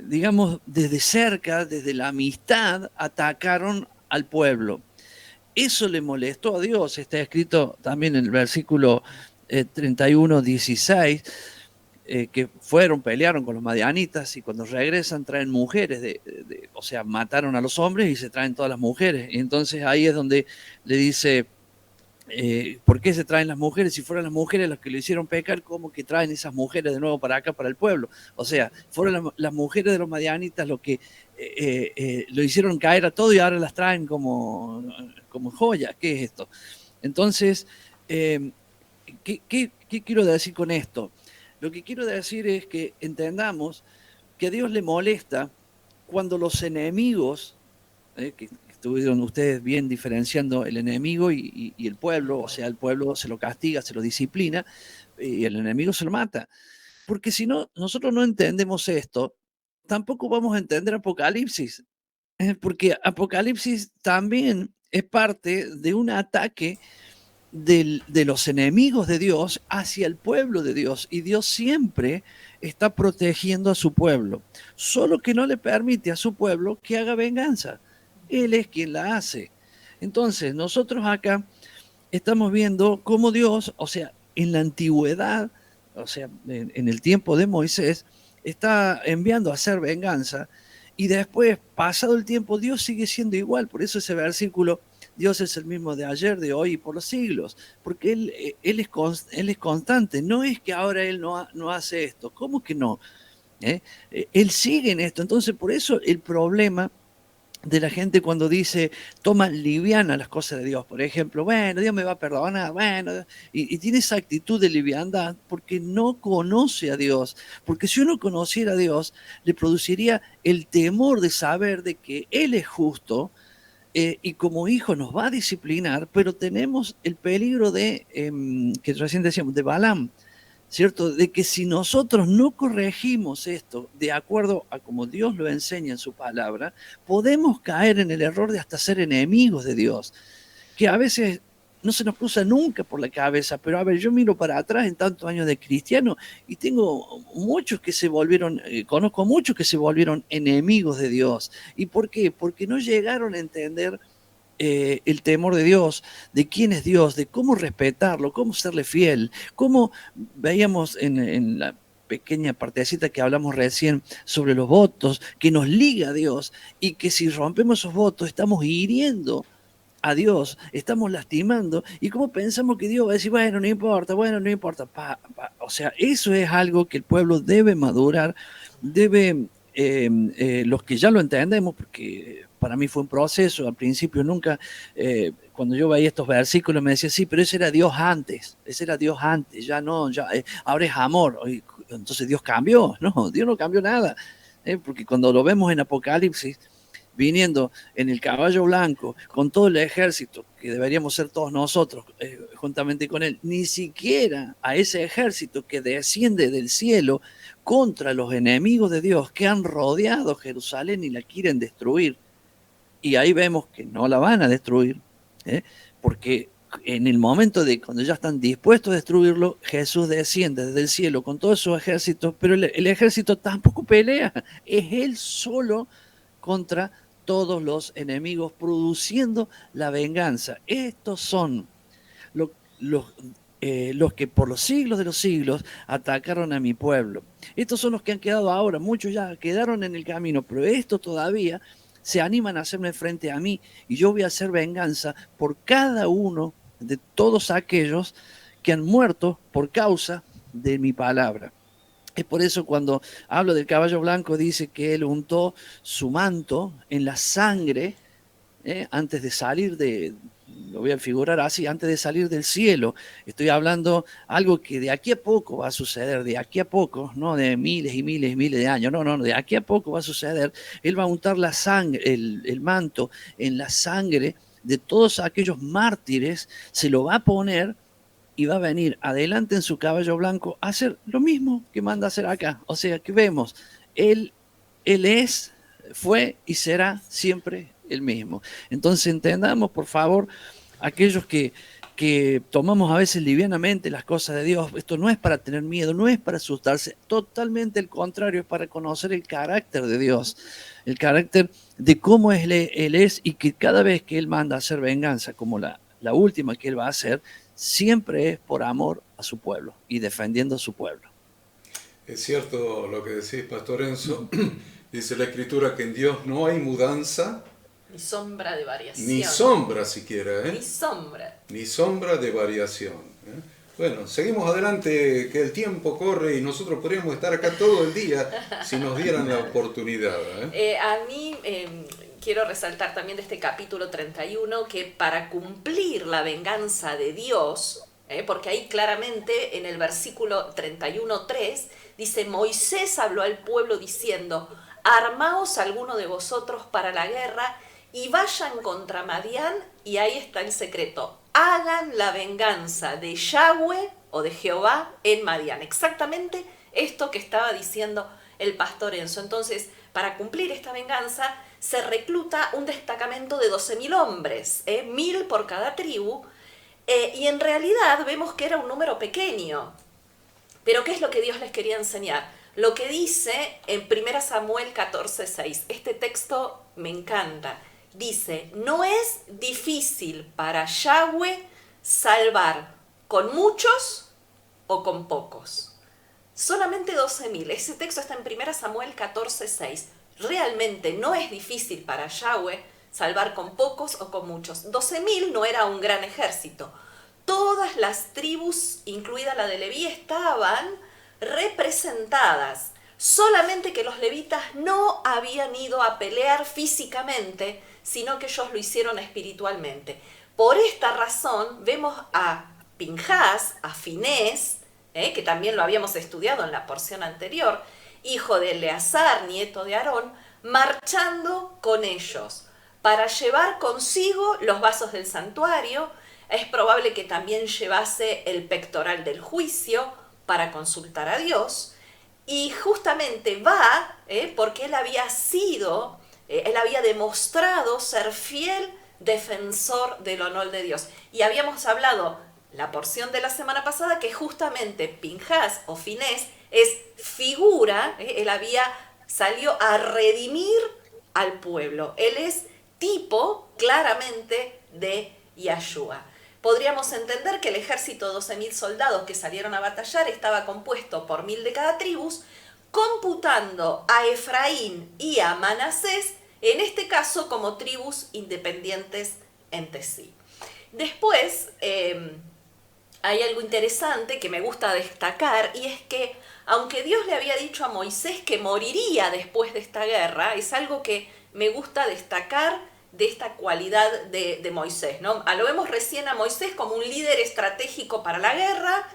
digamos, desde cerca, desde la amistad, atacaron al pueblo. Eso le molestó a Dios, está escrito también en el versículo 31, 16, que pelearon con los madianitas y cuando regresan traen mujeres, o sea, mataron a los hombres y se traen todas las mujeres. Y entonces ahí es donde le dice, ¿por qué se traen las mujeres? Si fueran las mujeres las que lo hicieron pecar, ¿cómo que traen esas mujeres de nuevo para acá, para el pueblo? O sea, fueron las mujeres de los madianitas lo que lo hicieron caer a todo y ahora las traen como joyas. ¿Qué es esto? Entonces, ¿qué quiero decir con esto? Lo que quiero decir es que entendamos que a Dios le molesta cuando los enemigos, que estuvieron ustedes bien diferenciando el enemigo y el pueblo, o sea, el pueblo se lo castiga, se lo disciplina, y el enemigo se lo mata. Porque si no, nosotros no entendemos esto, tampoco vamos a entender Apocalipsis, porque Apocalipsis también es parte de un ataque de los enemigos de Dios hacia el pueblo de Dios, y Dios siempre está protegiendo a su pueblo, solo que no le permite a su pueblo que haga venganza. Él es quien la hace. Entonces, nosotros acá estamos viendo cómo Dios, o sea, en la antigüedad, o sea, en el tiempo de Moisés, está enviando a hacer venganza, y después, pasado el tiempo, Dios sigue siendo igual. Por eso ese versículo, Dios es el mismo de ayer, de hoy y por los siglos, porque Él es constante. No es que ahora Él no hace esto. ¿Cómo que no? Él sigue en esto. Entonces, por eso el problema de la gente cuando dice, toma liviana las cosas de Dios, por ejemplo, bueno, Dios me va a perdonar, bueno, y tiene esa actitud de liviandad porque no conoce a Dios, porque si uno conociera a Dios, le produciría el temor de saber de que Él es justo, y como hijo nos va a disciplinar, pero tenemos el peligro de, que recién decíamos, de Balaam, ¿cierto? De que si nosotros no corregimos esto de acuerdo a como Dios lo enseña en su palabra, podemos caer en el error de hasta ser enemigos de Dios, que a veces no se nos cruza nunca por la cabeza, pero a ver, yo miro para atrás en tantos años de cristiano y tengo muchos que se volvieron, conozco muchos que se volvieron enemigos de Dios. ¿Y por qué? Porque no llegaron a entender el temor de Dios, de quién es Dios, de cómo respetarlo, cómo serle fiel, cómo veíamos en la pequeña partecita que hablamos recién sobre los votos, que nos liga a Dios y que si rompemos esos votos estamos hiriendo a Dios, estamos lastimando, y cómo pensamos que Dios va a decir, bueno, no importa, o sea, eso es algo que el pueblo debe madurar, debe, los que ya lo entendemos, porque para mí fue un proceso, al principio nunca, cuando yo veía estos versículos me decía, sí, pero ese era Dios antes, ya no, ya, ahora es amor, entonces Dios cambió, no, Dios no cambió nada, porque cuando lo vemos en Apocalipsis, viniendo en el caballo blanco, con todo el ejército, que deberíamos ser todos nosotros, juntamente con él, ni siquiera a ese ejército que desciende del cielo contra los enemigos de Dios que han rodeado Jerusalén y la quieren destruir. Y ahí vemos que no la van a destruir, porque en el momento de cuando ya están dispuestos a destruirlo, Jesús desciende desde el cielo con todos sus ejércitos, pero el ejército tampoco pelea, es él solo contra todos los enemigos, produciendo la venganza. Estos son los que por los siglos de los siglos atacaron a mi pueblo. Estos son los que han quedado ahora, muchos ya quedaron en el camino, pero estos todavía se animan a hacerme frente a mí, y yo voy a hacer venganza por cada uno de todos aquellos que han muerto por causa de mi palabra. Es por eso cuando hablo del caballo blanco dice que él untó su manto en la sangre antes de salir lo voy a figurar así, antes de salir del cielo. Estoy hablando algo que de aquí a poco va a suceder, de aquí a poco, no de miles y miles y miles de años, no, de aquí a poco va a suceder. Él va a untar la sangre, el manto en la sangre de todos aquellos mártires, se lo va a poner y va a venir adelante en su caballo blanco a hacer lo mismo que manda a hacer acá. O sea, que vemos Él es, fue y será siempre el mismo. Entonces entendamos, por favor, aquellos que tomamos a veces livianamente las cosas de Dios, esto no es para tener miedo, no es para asustarse, totalmente el contrario, es para conocer el carácter de Dios, el carácter de cómo Él es, y que cada vez que Él manda a hacer venganza, como la última que Él va a hacer, siempre es por amor a su pueblo y defendiendo a su pueblo. Es cierto lo que decís, Pastor Enzo. Dice la Escritura que en Dios no hay mudanza, ni sombra de variación. ni sombra siquiera, ¿eh? Ni sombra. Ni sombra de variación. Bueno, seguimos adelante, que el tiempo corre y nosotros podríamos estar acá todo el día si nos dieran la oportunidad. A mí quiero resaltar también de este capítulo 31 que para cumplir la venganza de Dios, porque ahí claramente en el versículo 31:3 dice: Moisés habló al pueblo diciendo: armaos alguno de vosotros para la guerra y vayan contra Madián, y ahí está el secreto: hagan la venganza de Yahweh o de Jehová en Madián. Exactamente esto que estaba diciendo el pastor Enzo. Entonces, para cumplir esta venganza se recluta un destacamento de 12.000 hombres, 1.000 por cada tribu, y en realidad vemos que era un número pequeño. Pero ¿qué es lo que Dios les quería enseñar? Lo que dice en 1 Samuel 14:6. Este texto me encanta. Dice: no es difícil para Yahweh salvar con muchos o con pocos. Solamente 12.000. Ese texto está en 1 Samuel 14:6. Realmente no es difícil para Yahweh salvar con pocos o con muchos. 12.000 no era un gran ejército. Todas las tribus, incluida la de Leví, estaban representadas. Solamente que los levitas no habían ido a pelear físicamente, sino que ellos lo hicieron espiritualmente. Por esta razón vemos a Pinjás, a Finés, que también lo habíamos estudiado en la porción anterior, hijo de Eleazar, nieto de Aarón, marchando con ellos para llevar consigo los vasos del santuario. Es probable que también llevase el pectoral del juicio para consultar a Dios. Y justamente va porque él había demostrado ser fiel defensor del honor de Dios. Y habíamos hablado la porción de la semana pasada que justamente Pinjás o Finés es figura, él salió a redimir al pueblo. Él es tipo claramente de Yahshua. Podríamos entender que el ejército de 12.000 soldados que salieron a batallar estaba compuesto por 1.000 de cada tribu, computando a Efraín y a Manasés, en este caso como tribus independientes entre sí. Después, hay algo interesante que me gusta destacar, y es que aunque Dios le había dicho a Moisés que moriría después de esta guerra, es algo que me gusta destacar de esta cualidad de Moisés, ¿no? Lo vemos recién a Moisés como un líder estratégico para la guerra,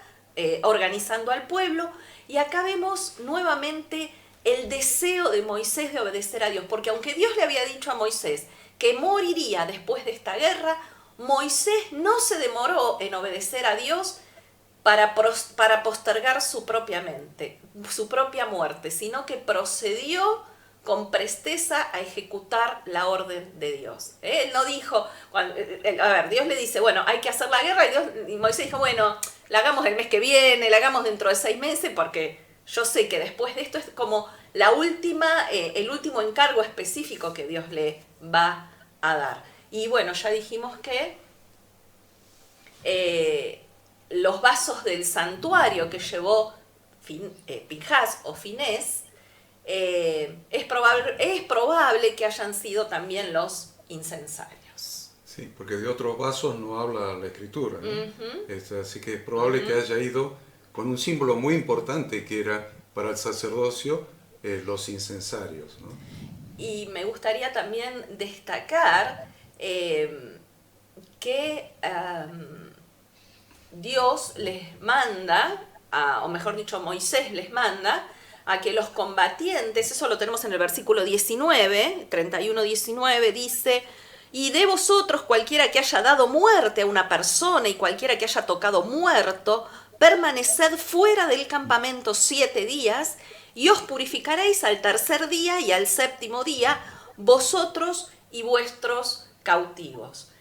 organizando al pueblo, y acá vemos nuevamente el deseo de Moisés de obedecer a Dios, porque aunque Dios le había dicho a Moisés que moriría después de esta guerra, Moisés no se demoró en obedecer a Dios para postergar su propia muerte, sino que procedió con presteza a ejecutar la orden de Dios. Él no dijo, Dios le dice, bueno, hay que hacer la guerra, y Moisés dijo, bueno, la hagamos el mes que viene, la hagamos dentro de 6 meses, porque yo sé que después de esto es como el último encargo específico que Dios le va a dar. Y bueno, ya dijimos que los vasos del santuario que llevó Pinjás o Finés, es probable que hayan sido también los incensarios. Sí, porque de otros vasos no habla la Escritura, ¿no? Así que es probable que haya ido con un símbolo muy importante que era para el sacerdocio los incensarios, ¿no? Y me gustaría también destacar que Dios les manda, o mejor dicho, Moisés les manda a que los combatientes, eso lo tenemos en el versículo 19, 31-19, dice: y de vosotros cualquiera que haya dado muerte a una persona y cualquiera que haya tocado muerto, permaneced fuera del campamento 7 días, y os purificaréis al tercer día y al séptimo día, vosotros y vuestros cautivos.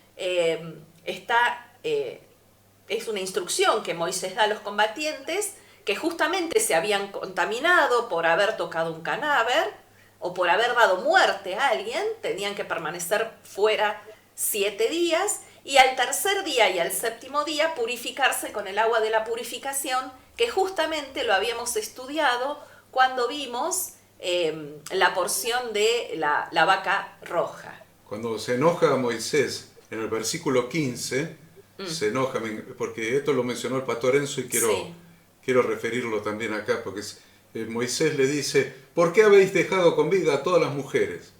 Es una instrucción que Moisés da a los combatientes que justamente se habían contaminado por haber tocado un cadáver o por haber dado muerte a alguien, tenían que permanecer fuera 7 días y al tercer día y al séptimo día purificarse con el agua de la purificación, que justamente lo habíamos estudiado cuando vimos la porción de la vaca roja. Cuando se enoja Moisés, en el versículo 15, se enoja, porque esto lo mencionó el pastor Enzo y quiero referirlo también acá, porque Moisés le dice, ¿por qué habéis dejado con vida a todas las mujeres?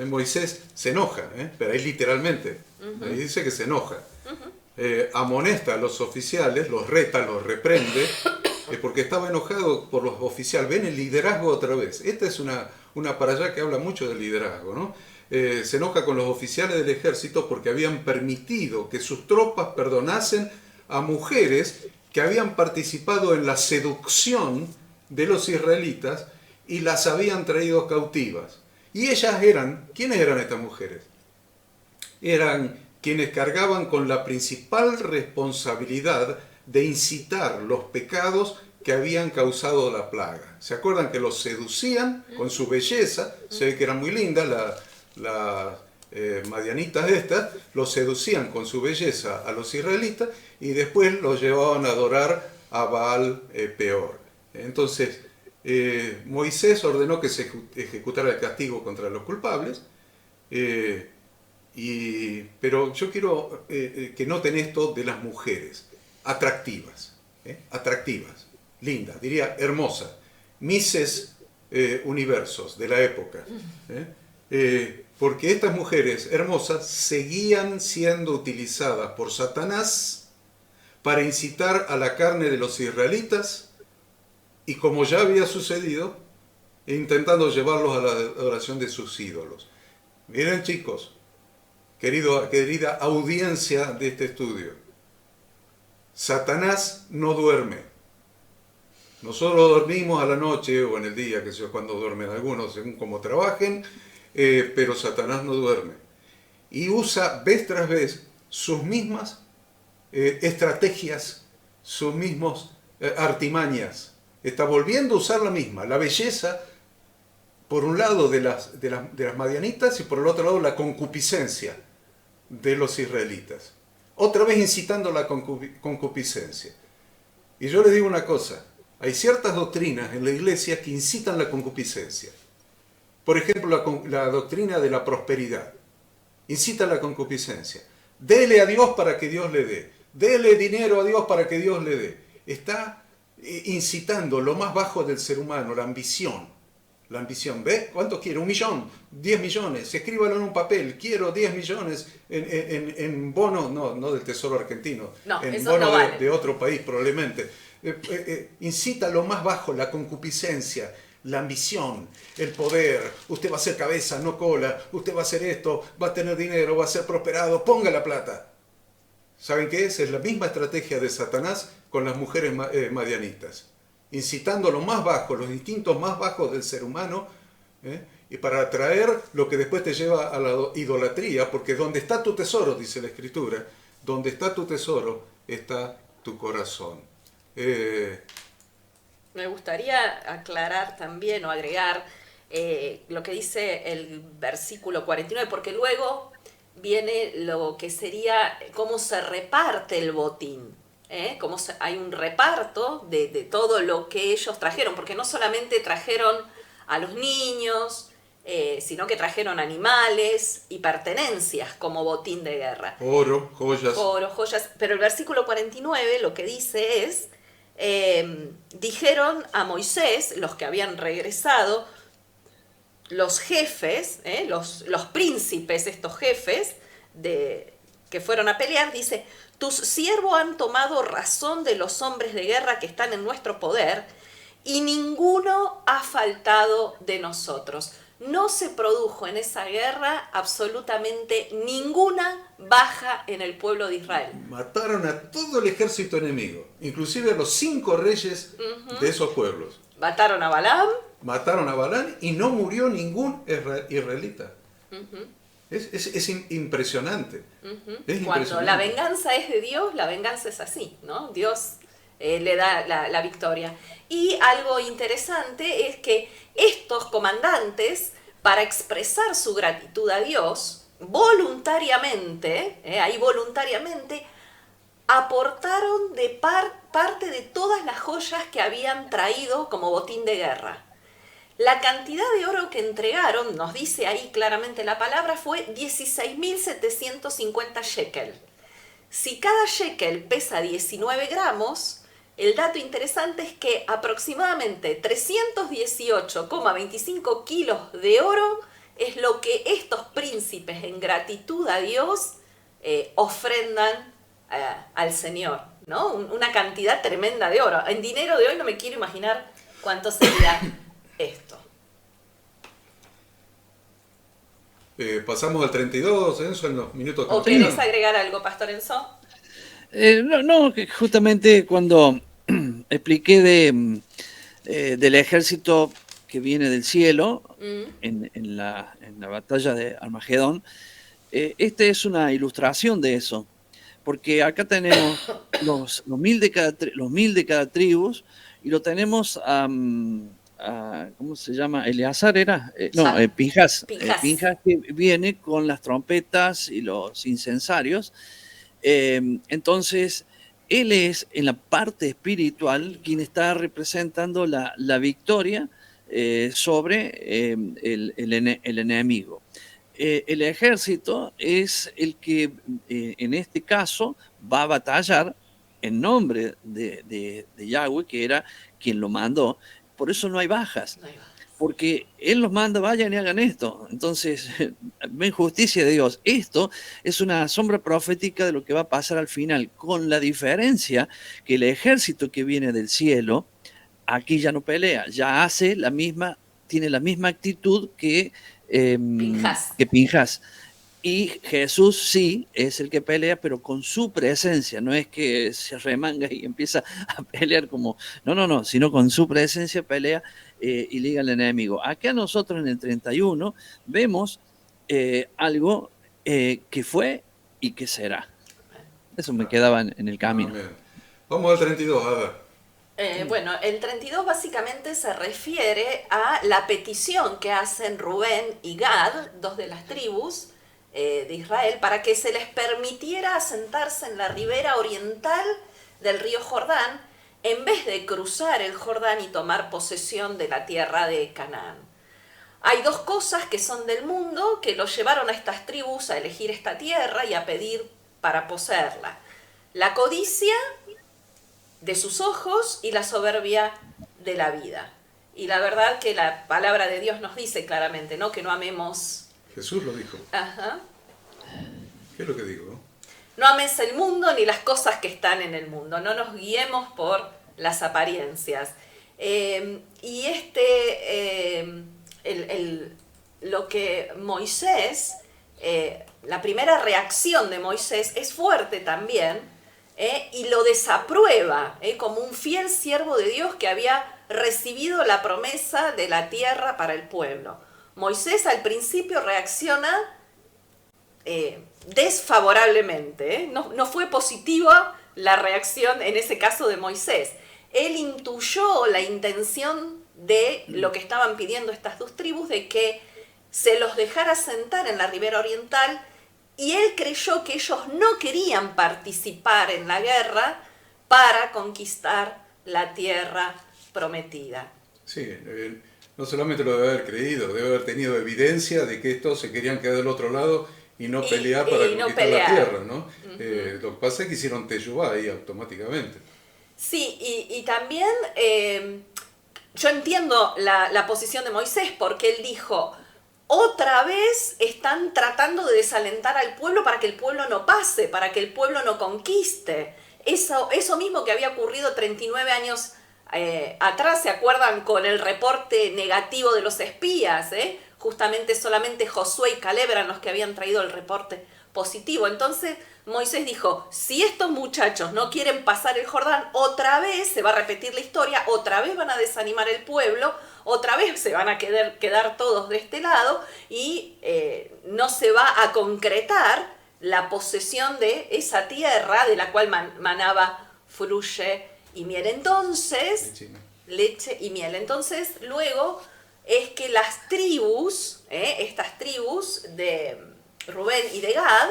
Moisés se enoja, pero ahí literalmente, ahí dice que se enoja. Amonesta a los oficiales, los reta, los reprende, porque estaba enojado por los oficiales. Ven el liderazgo otra vez. Esta es una para allá que habla mucho del liderazgo, ¿no? Se enoja con los oficiales del ejército porque habían permitido que sus tropas perdonasen a mujeres que habían participado en la seducción de los israelitas y las habían traído cautivas. Y ellas ¿quiénes eran estas mujeres? Eran quienes cargaban con la principal responsabilidad de incitar los pecados que habían causado la plaga. ¿Se acuerdan que los seducían con su belleza? Se ve que eran muy lindas las madianitas estas, los seducían con su belleza a los israelitas y después los llevaban a adorar a Baal Peor. Entonces, Moisés ordenó que se ejecutara el castigo contra los culpables, pero yo quiero que noten esto de las mujeres, atractivas, lindas, diría hermosas, Misses Universos de la época, porque estas mujeres hermosas seguían siendo utilizadas por Satanás para incitar a la carne de los israelitas y, como ya había sucedido, intentando llevarlos a la adoración de sus ídolos. Miren, chicos, querida audiencia de este estudio, Satanás no duerme. Nosotros dormimos a la noche o en el día, que sé yo, cuando duermen algunos, según cómo trabajen, pero Satanás no duerme. Y usa vez tras vez sus mismas estrategias, sus mismos artimañas. Está volviendo a usar la misma, la belleza, por un lado de las madianitas y por el otro lado la concupiscencia de los israelitas. Otra vez incitando la concupiscencia. Y yo les digo una cosa, hay ciertas doctrinas en la iglesia que incitan la concupiscencia. Por ejemplo, la doctrina de la prosperidad incita la concupiscencia. Dele a Dios para que Dios le dé. Dele dinero a Dios para que Dios le dé. Está incitando lo más bajo del ser humano, la ambición. La ambición, ¿ve? ¿Cuánto quiere? 1 millón, 10 millones, escríbalo en un papel, quiero 10 millones en bonos, no del Tesoro Argentino, en bonos vale. de otro país probablemente. Incita lo más bajo, la concupiscencia, la ambición, el poder. Usted va a ser cabeza, no cola, usted va a hacer esto, va a tener dinero, va a ser prosperado, ponga la plata. ¿Saben qué es? Es la misma estrategia de Satanás con las mujeres madianitas. Incitando lo más bajo, los instintos más bajos del ser humano, y para atraer lo que después te lleva a la idolatría, porque donde está tu tesoro, dice la Escritura, donde está tu tesoro, está tu corazón. Me gustaría aclarar también o agregar lo que dice el versículo 49, porque luego viene lo que sería cómo se reparte el botín. Como hay un reparto de todo lo que ellos trajeron, porque no solamente trajeron a los niños, sino que trajeron animales y pertenencias como botín de guerra. Oro, joyas. Pero el versículo 49 lo que dice es, dijeron a Moisés, los que habían regresado, los jefes, los príncipes, estos jefes que fueron a pelear, dice: tus siervos han tomado razón de los hombres de guerra que están en nuestro poder, y ninguno ha faltado de nosotros. No se produjo en esa guerra absolutamente ninguna baja en el pueblo de Israel. Mataron a todo el ejército enemigo, inclusive a los 5 reyes de esos pueblos. Mataron a Balaam. Mataron a Balaam y no murió ningún israelita. Es impresionante. Es Cuando la venganza es de Dios, la venganza es así, ¿no? Dios le da la victoria. Y algo interesante es que estos comandantes, para expresar su gratitud a Dios, voluntariamente, aportaron de parte de todas las joyas que habían traído como botín de guerra. La cantidad de oro que entregaron, nos dice ahí claramente la palabra, fue 16.750 shekel. Si cada shekel pesa 19 gramos, el dato interesante es que aproximadamente 318,25 kilos de oro es lo que estos príncipes, en gratitud a Dios, ofrendan al Señor, ¿no? Una cantidad tremenda de oro. En dinero de hoy no me quiero imaginar cuánto sería esto. Pasamos al 32, Enzo, en los minutos que ¿O querés agregar algo, Pastor Enzo? Que justamente cuando expliqué del ejército que viene del cielo en la batalla de Armagedón, esta es una ilustración de eso, porque acá tenemos los mil de cada tribu y lo tenemos ¿cómo se llama? Eleazar era, Pinjas. Pinjas que viene con las trompetas y los incensarios. Entonces, él es en la parte espiritual quien está representando la victoria sobre el enemigo. El ejército es el que en este caso va a batallar en nombre de Yahweh, que era quien lo mandó. Por eso no hay bajas. Porque Él los manda, vayan y hagan esto. Entonces, ven justicia de Dios. Esto es una sombra profética de lo que va a pasar al final, con la diferencia que el ejército que viene del cielo, aquí ya no pelea, ya tiene la misma actitud que Pinjas. Y Jesús sí es el que pelea, pero con su presencia. No es que se remanga y empieza a pelear como... No, sino con su presencia pelea y liga al enemigo. Acá nosotros en el 31 vemos algo que fue y que será. Eso me quedaba en el camino. Amén. Vamos al 32, Ada. Bueno, el 32 básicamente se refiere a la petición que hacen Rubén y Gad, dos de las tribus de Israel, para que se les permitiera asentarse en la ribera oriental del río Jordán, en vez de cruzar el Jordán y tomar posesión de la tierra de Canaán. Hay dos cosas que son del mundo que los llevaron a estas tribus a elegir esta tierra y a pedir para poseerla: la codicia de sus ojos y la soberbia de la vida. Y la verdad que la palabra de Dios nos dice claramente, ¿no?, que no amemos... Jesús lo dijo. Ajá. ¿Qué es lo que digo? No ames el mundo ni las cosas que están en el mundo. No nos guiemos por las apariencias. Lo que Moisés, la primera reacción de Moisés es fuerte también, y lo desaprueba como un fiel siervo de Dios que había recibido la promesa de la tierra para el pueblo. Moisés al principio reacciona desfavorablemente, no fue positiva la reacción en ese caso de Moisés. Él intuyó la intención de lo que estaban pidiendo estas dos tribus, de que se los dejara sentar en la ribera oriental, y él creyó que ellos no querían participar en la guerra para conquistar la tierra prometida. Sí, no solamente lo debe haber creído, debe haber tenido evidencia de que estos se querían quedar del otro lado y no pelear para conquistar la tierra, ¿no? Uh-huh. Lo que pasa es que hicieron teyubá ahí automáticamente. Sí, y también yo entiendo la posición de Moisés, porque él dijo: otra vez están tratando de desalentar al pueblo para que el pueblo no pase, para que el pueblo no conquiste. Eso mismo que había ocurrido 39 años atrás, ¿se acuerdan? Con el reporte negativo de los espías, justamente solamente Josué y Caleb eran los que habían traído el reporte positivo. Entonces Moisés dijo, si estos muchachos no quieren pasar el Jordán, otra vez se va a repetir la historia, otra vez van a desanimar el pueblo, otra vez se van a quedar todos de este lado y no se va a concretar la posesión de esa tierra de la cual manaba fluye y miel. Entonces, leche y miel. Entonces, luego es que las tribus, estas tribus de Rubén y de Gad,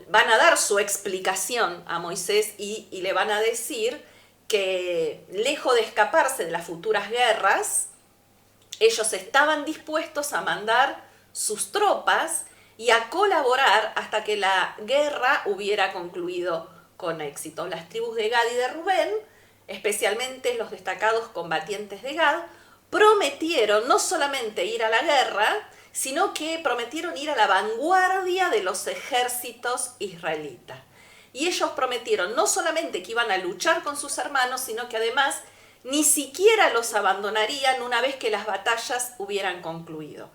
van a dar su explicación a Moisés y le van a decir que lejos de escaparse de las futuras guerras, ellos estaban dispuestos a mandar sus tropas y a colaborar hasta que la guerra hubiera concluido con éxito. Las tribus de Gad y de Rubén, especialmente los destacados combatientes de Gad, prometieron no solamente ir a la guerra, sino que prometieron ir a la vanguardia de los ejércitos israelitas. Y ellos prometieron no solamente que iban a luchar con sus hermanos, sino que además ni siquiera los abandonarían una vez que las batallas hubieran concluido.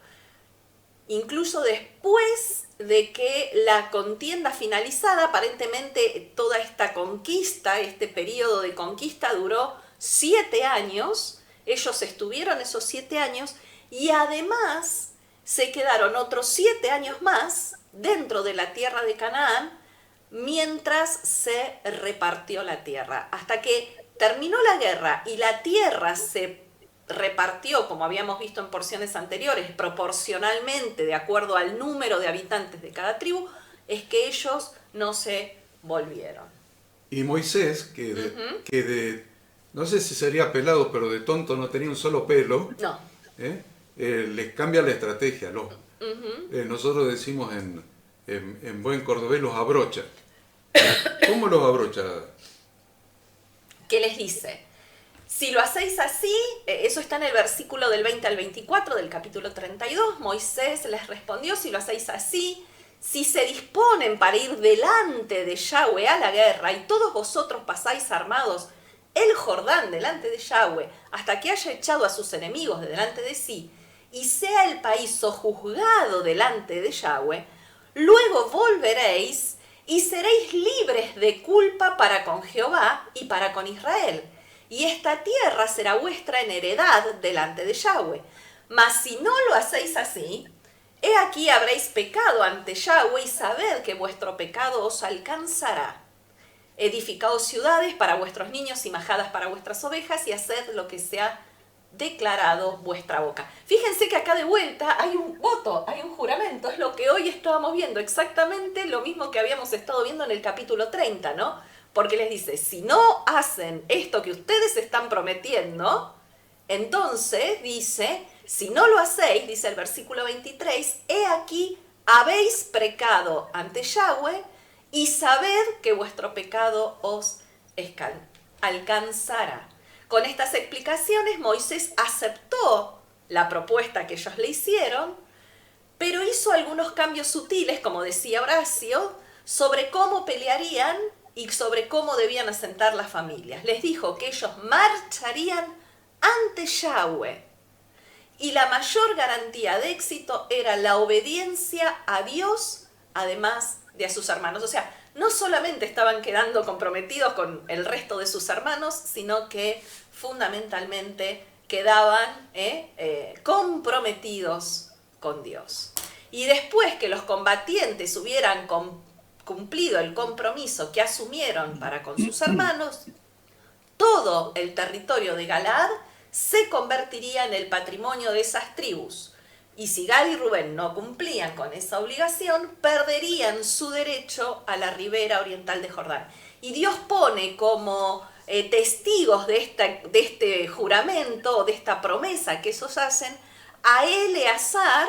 Incluso después de que la contienda finalizada, aparentemente toda esta conquista, este periodo de conquista duró 7 años, ellos estuvieron esos 7 años y además se quedaron otros 7 años más dentro de la tierra de Canaán mientras se repartió la tierra. Hasta que terminó la guerra y la tierra se repartió, como habíamos visto en porciones anteriores, proporcionalmente de acuerdo al número de habitantes de cada tribu, es que ellos no se volvieron. Y Moisés, no sé si sería pelado, pero de tonto no tenía un solo pelo, no. Les cambia la estrategia. Nosotros decimos en buen cordobés, los abrocha. ¿Cómo los abrocha? ¿Qué les dice? Si lo hacéis así, eso está en el versículo del 20 al 24 del capítulo 32, Moisés les respondió, si lo hacéis así, si se disponen para ir delante de Yahweh a la guerra y todos vosotros pasáis armados el Jordán delante de Yahweh hasta que haya echado a sus enemigos de delante de sí y sea el país sojuzgado delante de Yahweh, luego volveréis y seréis libres de culpa para con Jehová y para con Israel. Y esta tierra será vuestra en heredad delante de Yahweh. Mas si no lo hacéis así, he aquí habréis pecado ante Yahweh y sabed que vuestro pecado os alcanzará. Edificaos ciudades para vuestros niños y majadas para vuestras ovejas y haced lo que sea declarado vuestra boca. Fíjense que acá de vuelta hay un voto, hay un juramento, es lo que hoy estábamos viendo, exactamente lo mismo que habíamos estado viendo en el capítulo 30, ¿no? Porque les dice, si no hacen esto que ustedes están prometiendo, entonces dice, si no lo hacéis, dice el versículo 23, he aquí habéis pecado ante Yahweh y sabed que vuestro pecado os alcanzará. Con estas explicaciones Moisés aceptó la propuesta que ellos le hicieron, pero hizo algunos cambios sutiles, como decía Horacio, sobre cómo pelearían y sobre cómo debían asentar las familias. Les dijo que ellos marcharían ante Yahweh y la mayor garantía de éxito era la obediencia a Dios, además de a sus hermanos. O sea, no solamente estaban quedando comprometidos con el resto de sus hermanos, sino que fundamentalmente quedaban comprometidos con Dios. Y después que los combatientes hubieran cumplido el compromiso que asumieron para con sus hermanos, todo el territorio de Galaad se convertiría en el patrimonio de esas tribus. Y si Gad y Rubén no cumplían con esa obligación, perderían su derecho a la ribera oriental de Jordán. Y Dios pone como testigos de este juramento, de esta promesa que ellos hacen, a Eleazar,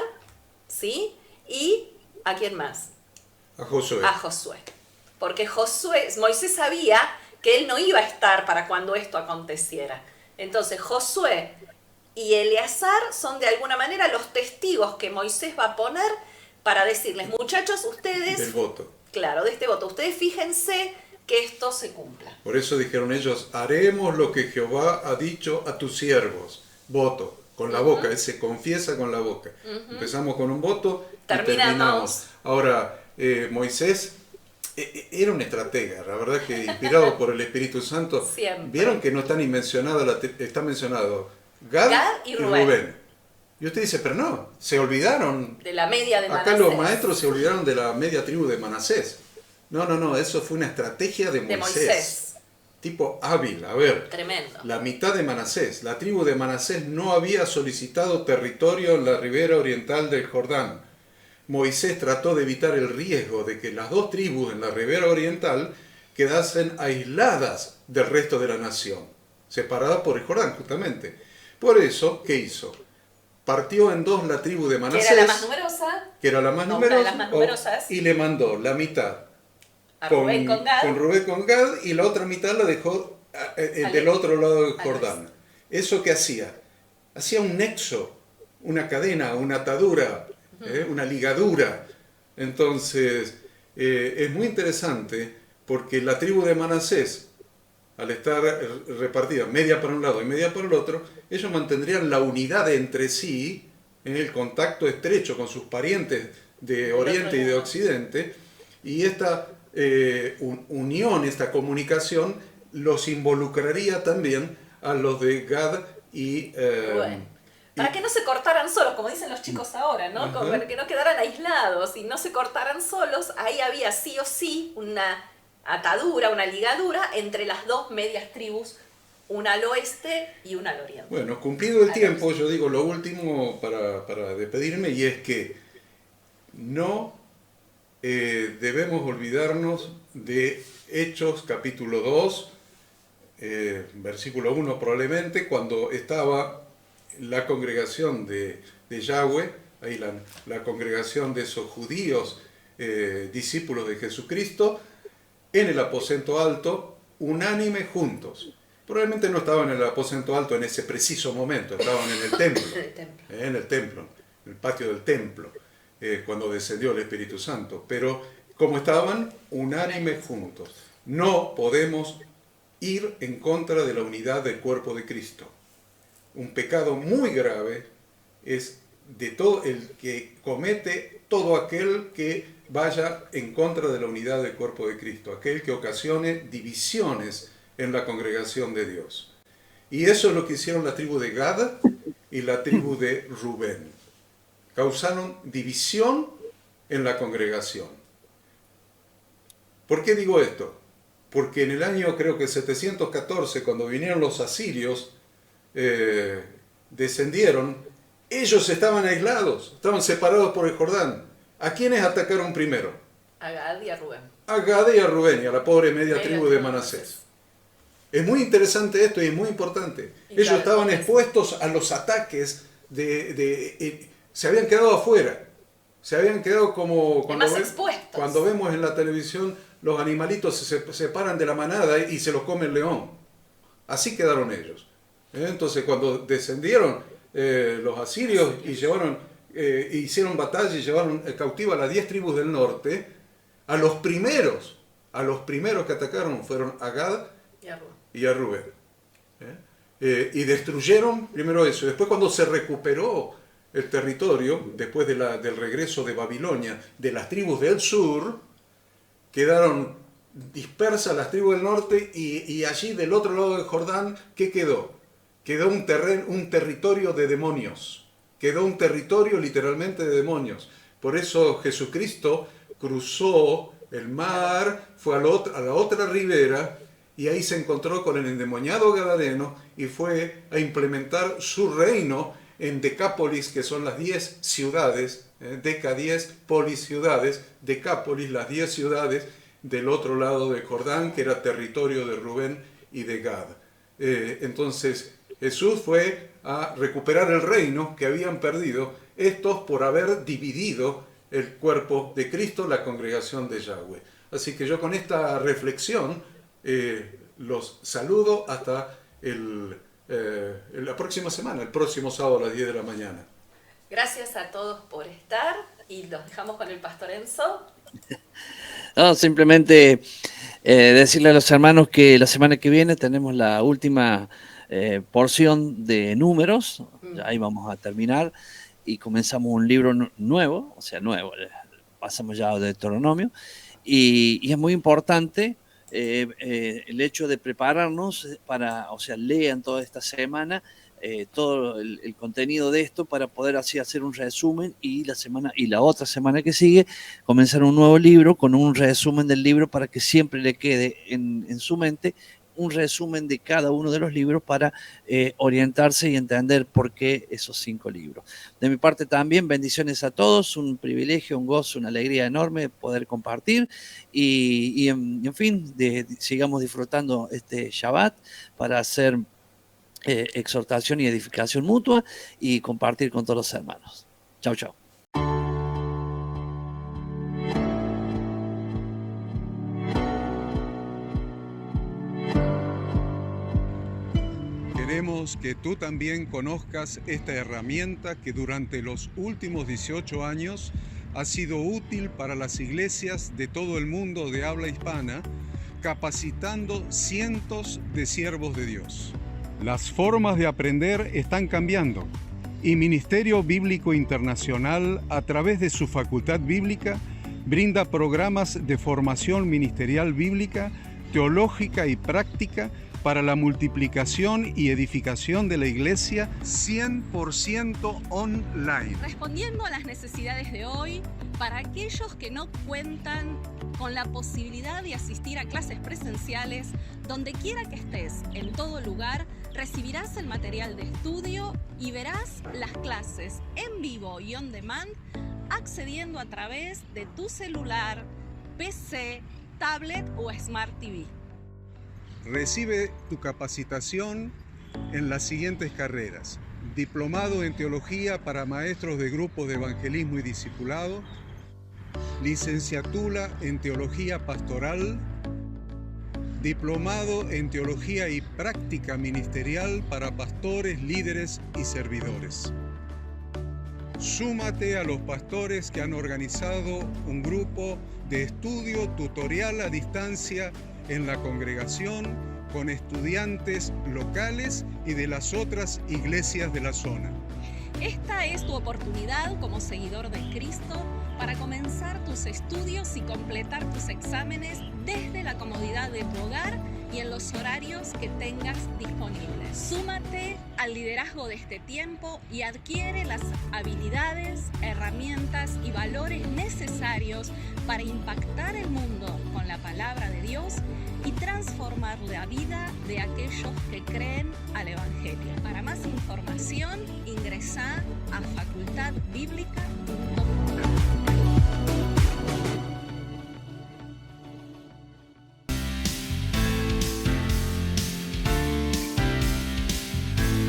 ¿sí? Y ¿a quién más? A Josué. A Josué. Porque Moisés sabía que él no iba a estar para cuando esto aconteciera. Entonces Josué y Eleazar son de alguna manera los testigos que Moisés va a poner para decirles, muchachos, ustedes... Del voto. Claro, de este voto. Ustedes fíjense que esto se cumpla. Por eso dijeron ellos, haremos lo que Jehová ha dicho a tus siervos. Voto, con la boca, él se confiesa con la boca. Empezamos con un voto y terminamos. Ahora, Moisés era un estratega, la verdad que inspirado por el Espíritu Santo. Siempre. Vieron que no está ni mencionado, está mencionado Gad y Rubén. Y usted dice, pero no, se olvidaron. De la media de Manasés. Acá los maestros se olvidaron de la media tribu de Manasés. No, eso fue una estrategia de Moisés. Tipo hábil, a ver. Tremendo. La mitad de Manasés. La tribu de Manasés no había solicitado territorio en la ribera oriental del Jordán. Moisés trató de evitar el riesgo de que las dos tribus en la ribera oriental quedasen aisladas del resto de la nación, separadas por el Jordán, justamente. Por eso, ¿qué hizo? Partió en dos la tribu de Manasés, que era la más numerosa, que era la más no, numerosa, una de las más numerosas, y le mandó la mitad a Rubén con Gad, Rubén con Gad, y la otra mitad la dejó del otro lado del Jordán. ¿Eso qué hacía? Hacía un nexo, una cadena, una atadura, una ligadura. Entonces, es muy interesante porque la tribu de Manasés, al estar repartida media para un lado y media para el otro, ellos mantendrían la unidad entre sí, en el contacto estrecho con sus parientes de Oriente y de Occidente, y esta unión, esta comunicación, los involucraría también a los de Gad y para que no se cortaran solos, como dicen los chicos ahora, ¿no? Para que no quedaran aislados y no se cortaran solos, ahí había sí o sí una atadura, una ligadura entre las dos medias tribus, una al oeste y una al oriente. Bueno, cumplido el tiempo, yo digo lo último para despedirme, y es que no debemos olvidarnos de Hechos capítulo 2, versículo 1 probablemente, cuando estaba la congregación de Yahweh, ahí la congregación de esos judíos discípulos de Jesucristo, en el aposento alto, unánime juntos. Probablemente no estaban en el aposento alto en ese preciso momento, estaban en el templo, en el patio del templo, cuando descendió el Espíritu Santo. Pero como estaban, unánime juntos. No podemos ir en contra de la unidad del cuerpo de Cristo. Un pecado muy grave es de todo el que comete todo aquel que vaya en contra de la unidad del cuerpo de Cristo, aquel que ocasione divisiones en la congregación de Dios. Y eso es lo que hicieron la tribu de Gad y la tribu de Rubén. Causaron división en la congregación. ¿Por qué digo esto? Porque en el año, creo que 714, cuando vinieron los asirios, descendieron, ellos estaban aislados, estaban separados por el Jordán. ¿A quiénes atacaron primero? A Gad y a Rubén. A Gad y a Rubén y a la pobre media tribu de Manasés. Es muy interesante esto y es muy importante. Ellos estaban expuestos a los ataques se habían quedado afuera. Se habían quedado como cuando vemos en la televisión los animalitos se separan de la manada y se los come el león. Así quedaron ellos. Entonces cuando descendieron los asirios y hicieron batalla y llevaron cautiva a las 10 tribus del norte, a los primeros que atacaron fueron a Gad y a Rubén. Y destruyeron primero eso. Después, cuando se recuperó el territorio, después del regreso de Babilonia, de las tribus del sur, quedaron dispersas las tribus del norte, y allí del otro lado del Jordán, ¿qué quedó? Quedó un territorio de demonios. Quedó un territorio literalmente de demonios. Por eso Jesucristo cruzó el mar, fue a la otra ribera, y ahí se encontró con el endemoniado gadareno y fue a implementar su reino en Decápolis, que son las 10 ciudades, Deca 10, Polis ciudades, Decápolis, las 10 ciudades del otro lado del Jordán, que era territorio de Rubén y de Gad. Entonces Jesús fue a recuperar el reino que habían perdido estos por haber dividido el cuerpo de Cristo, la congregación de Yahweh. Así que yo con esta reflexión los saludo hasta la próxima semana, el próximo sábado a las 10 de la mañana. Gracias a todos por estar y los dejamos con el pastor Enzo. No, simplemente decirle a los hermanos que la semana que viene tenemos la última porción de números. Ya ahí vamos a terminar y comenzamos un libro nuevo, pasamos ya de Deuteronomio, y es muy importante el hecho de prepararnos lean toda esta semana todo el contenido de esto para poder así hacer un resumen y la otra semana que sigue comenzar un nuevo libro con un resumen del libro para que siempre le quede en su mente un resumen de cada uno de los libros para orientarse y entender por qué esos 5 libros. De mi parte también, bendiciones a todos, un privilegio, un gozo, una alegría enorme poder compartir y en fin, sigamos disfrutando este Shabbat para hacer exhortación y edificación mutua y compartir con todos los hermanos. Chau, chau. Queremos que tú también conozcas esta herramienta que durante los últimos 18 años ha sido útil para las iglesias de todo el mundo de habla hispana, capacitando cientos de siervos de Dios. Las formas de aprender están cambiando y Ministerio Bíblico Internacional, a través de su facultad bíblica, brinda programas de formación ministerial bíblica, teológica y práctica para la multiplicación y edificación de la iglesia 100% online. Respondiendo a las necesidades de hoy, para aquellos que no cuentan con la posibilidad de asistir a clases presenciales, donde quiera que estés, en todo lugar, recibirás el material de estudio y verás las clases en vivo y on demand, accediendo a través de tu celular, PC, tablet o Smart TV. Recibe tu capacitación en las siguientes carreras: diplomado en teología para maestros de grupos de evangelismo y discipulado, licenciatura en teología pastoral, diplomado en teología y práctica ministerial para pastores, líderes y servidores. Súmate a los pastores que han organizado un grupo de estudio tutorial a distancia en la congregación con estudiantes locales y de las otras iglesias de la zona. Esta es tu oportunidad como seguidor de Cristo para comenzar tus estudios y completar tus exámenes desde la comodidad de tu hogar y en los horarios que tengas disponibles. Súmate al liderazgo de este tiempo y adquiere las habilidades, herramientas y valores necesarios para impactar el mundo con la palabra de Dios y transformar la vida de aquellos que creen al Evangelio. Para más información, ingresá a facultadbiblica.com.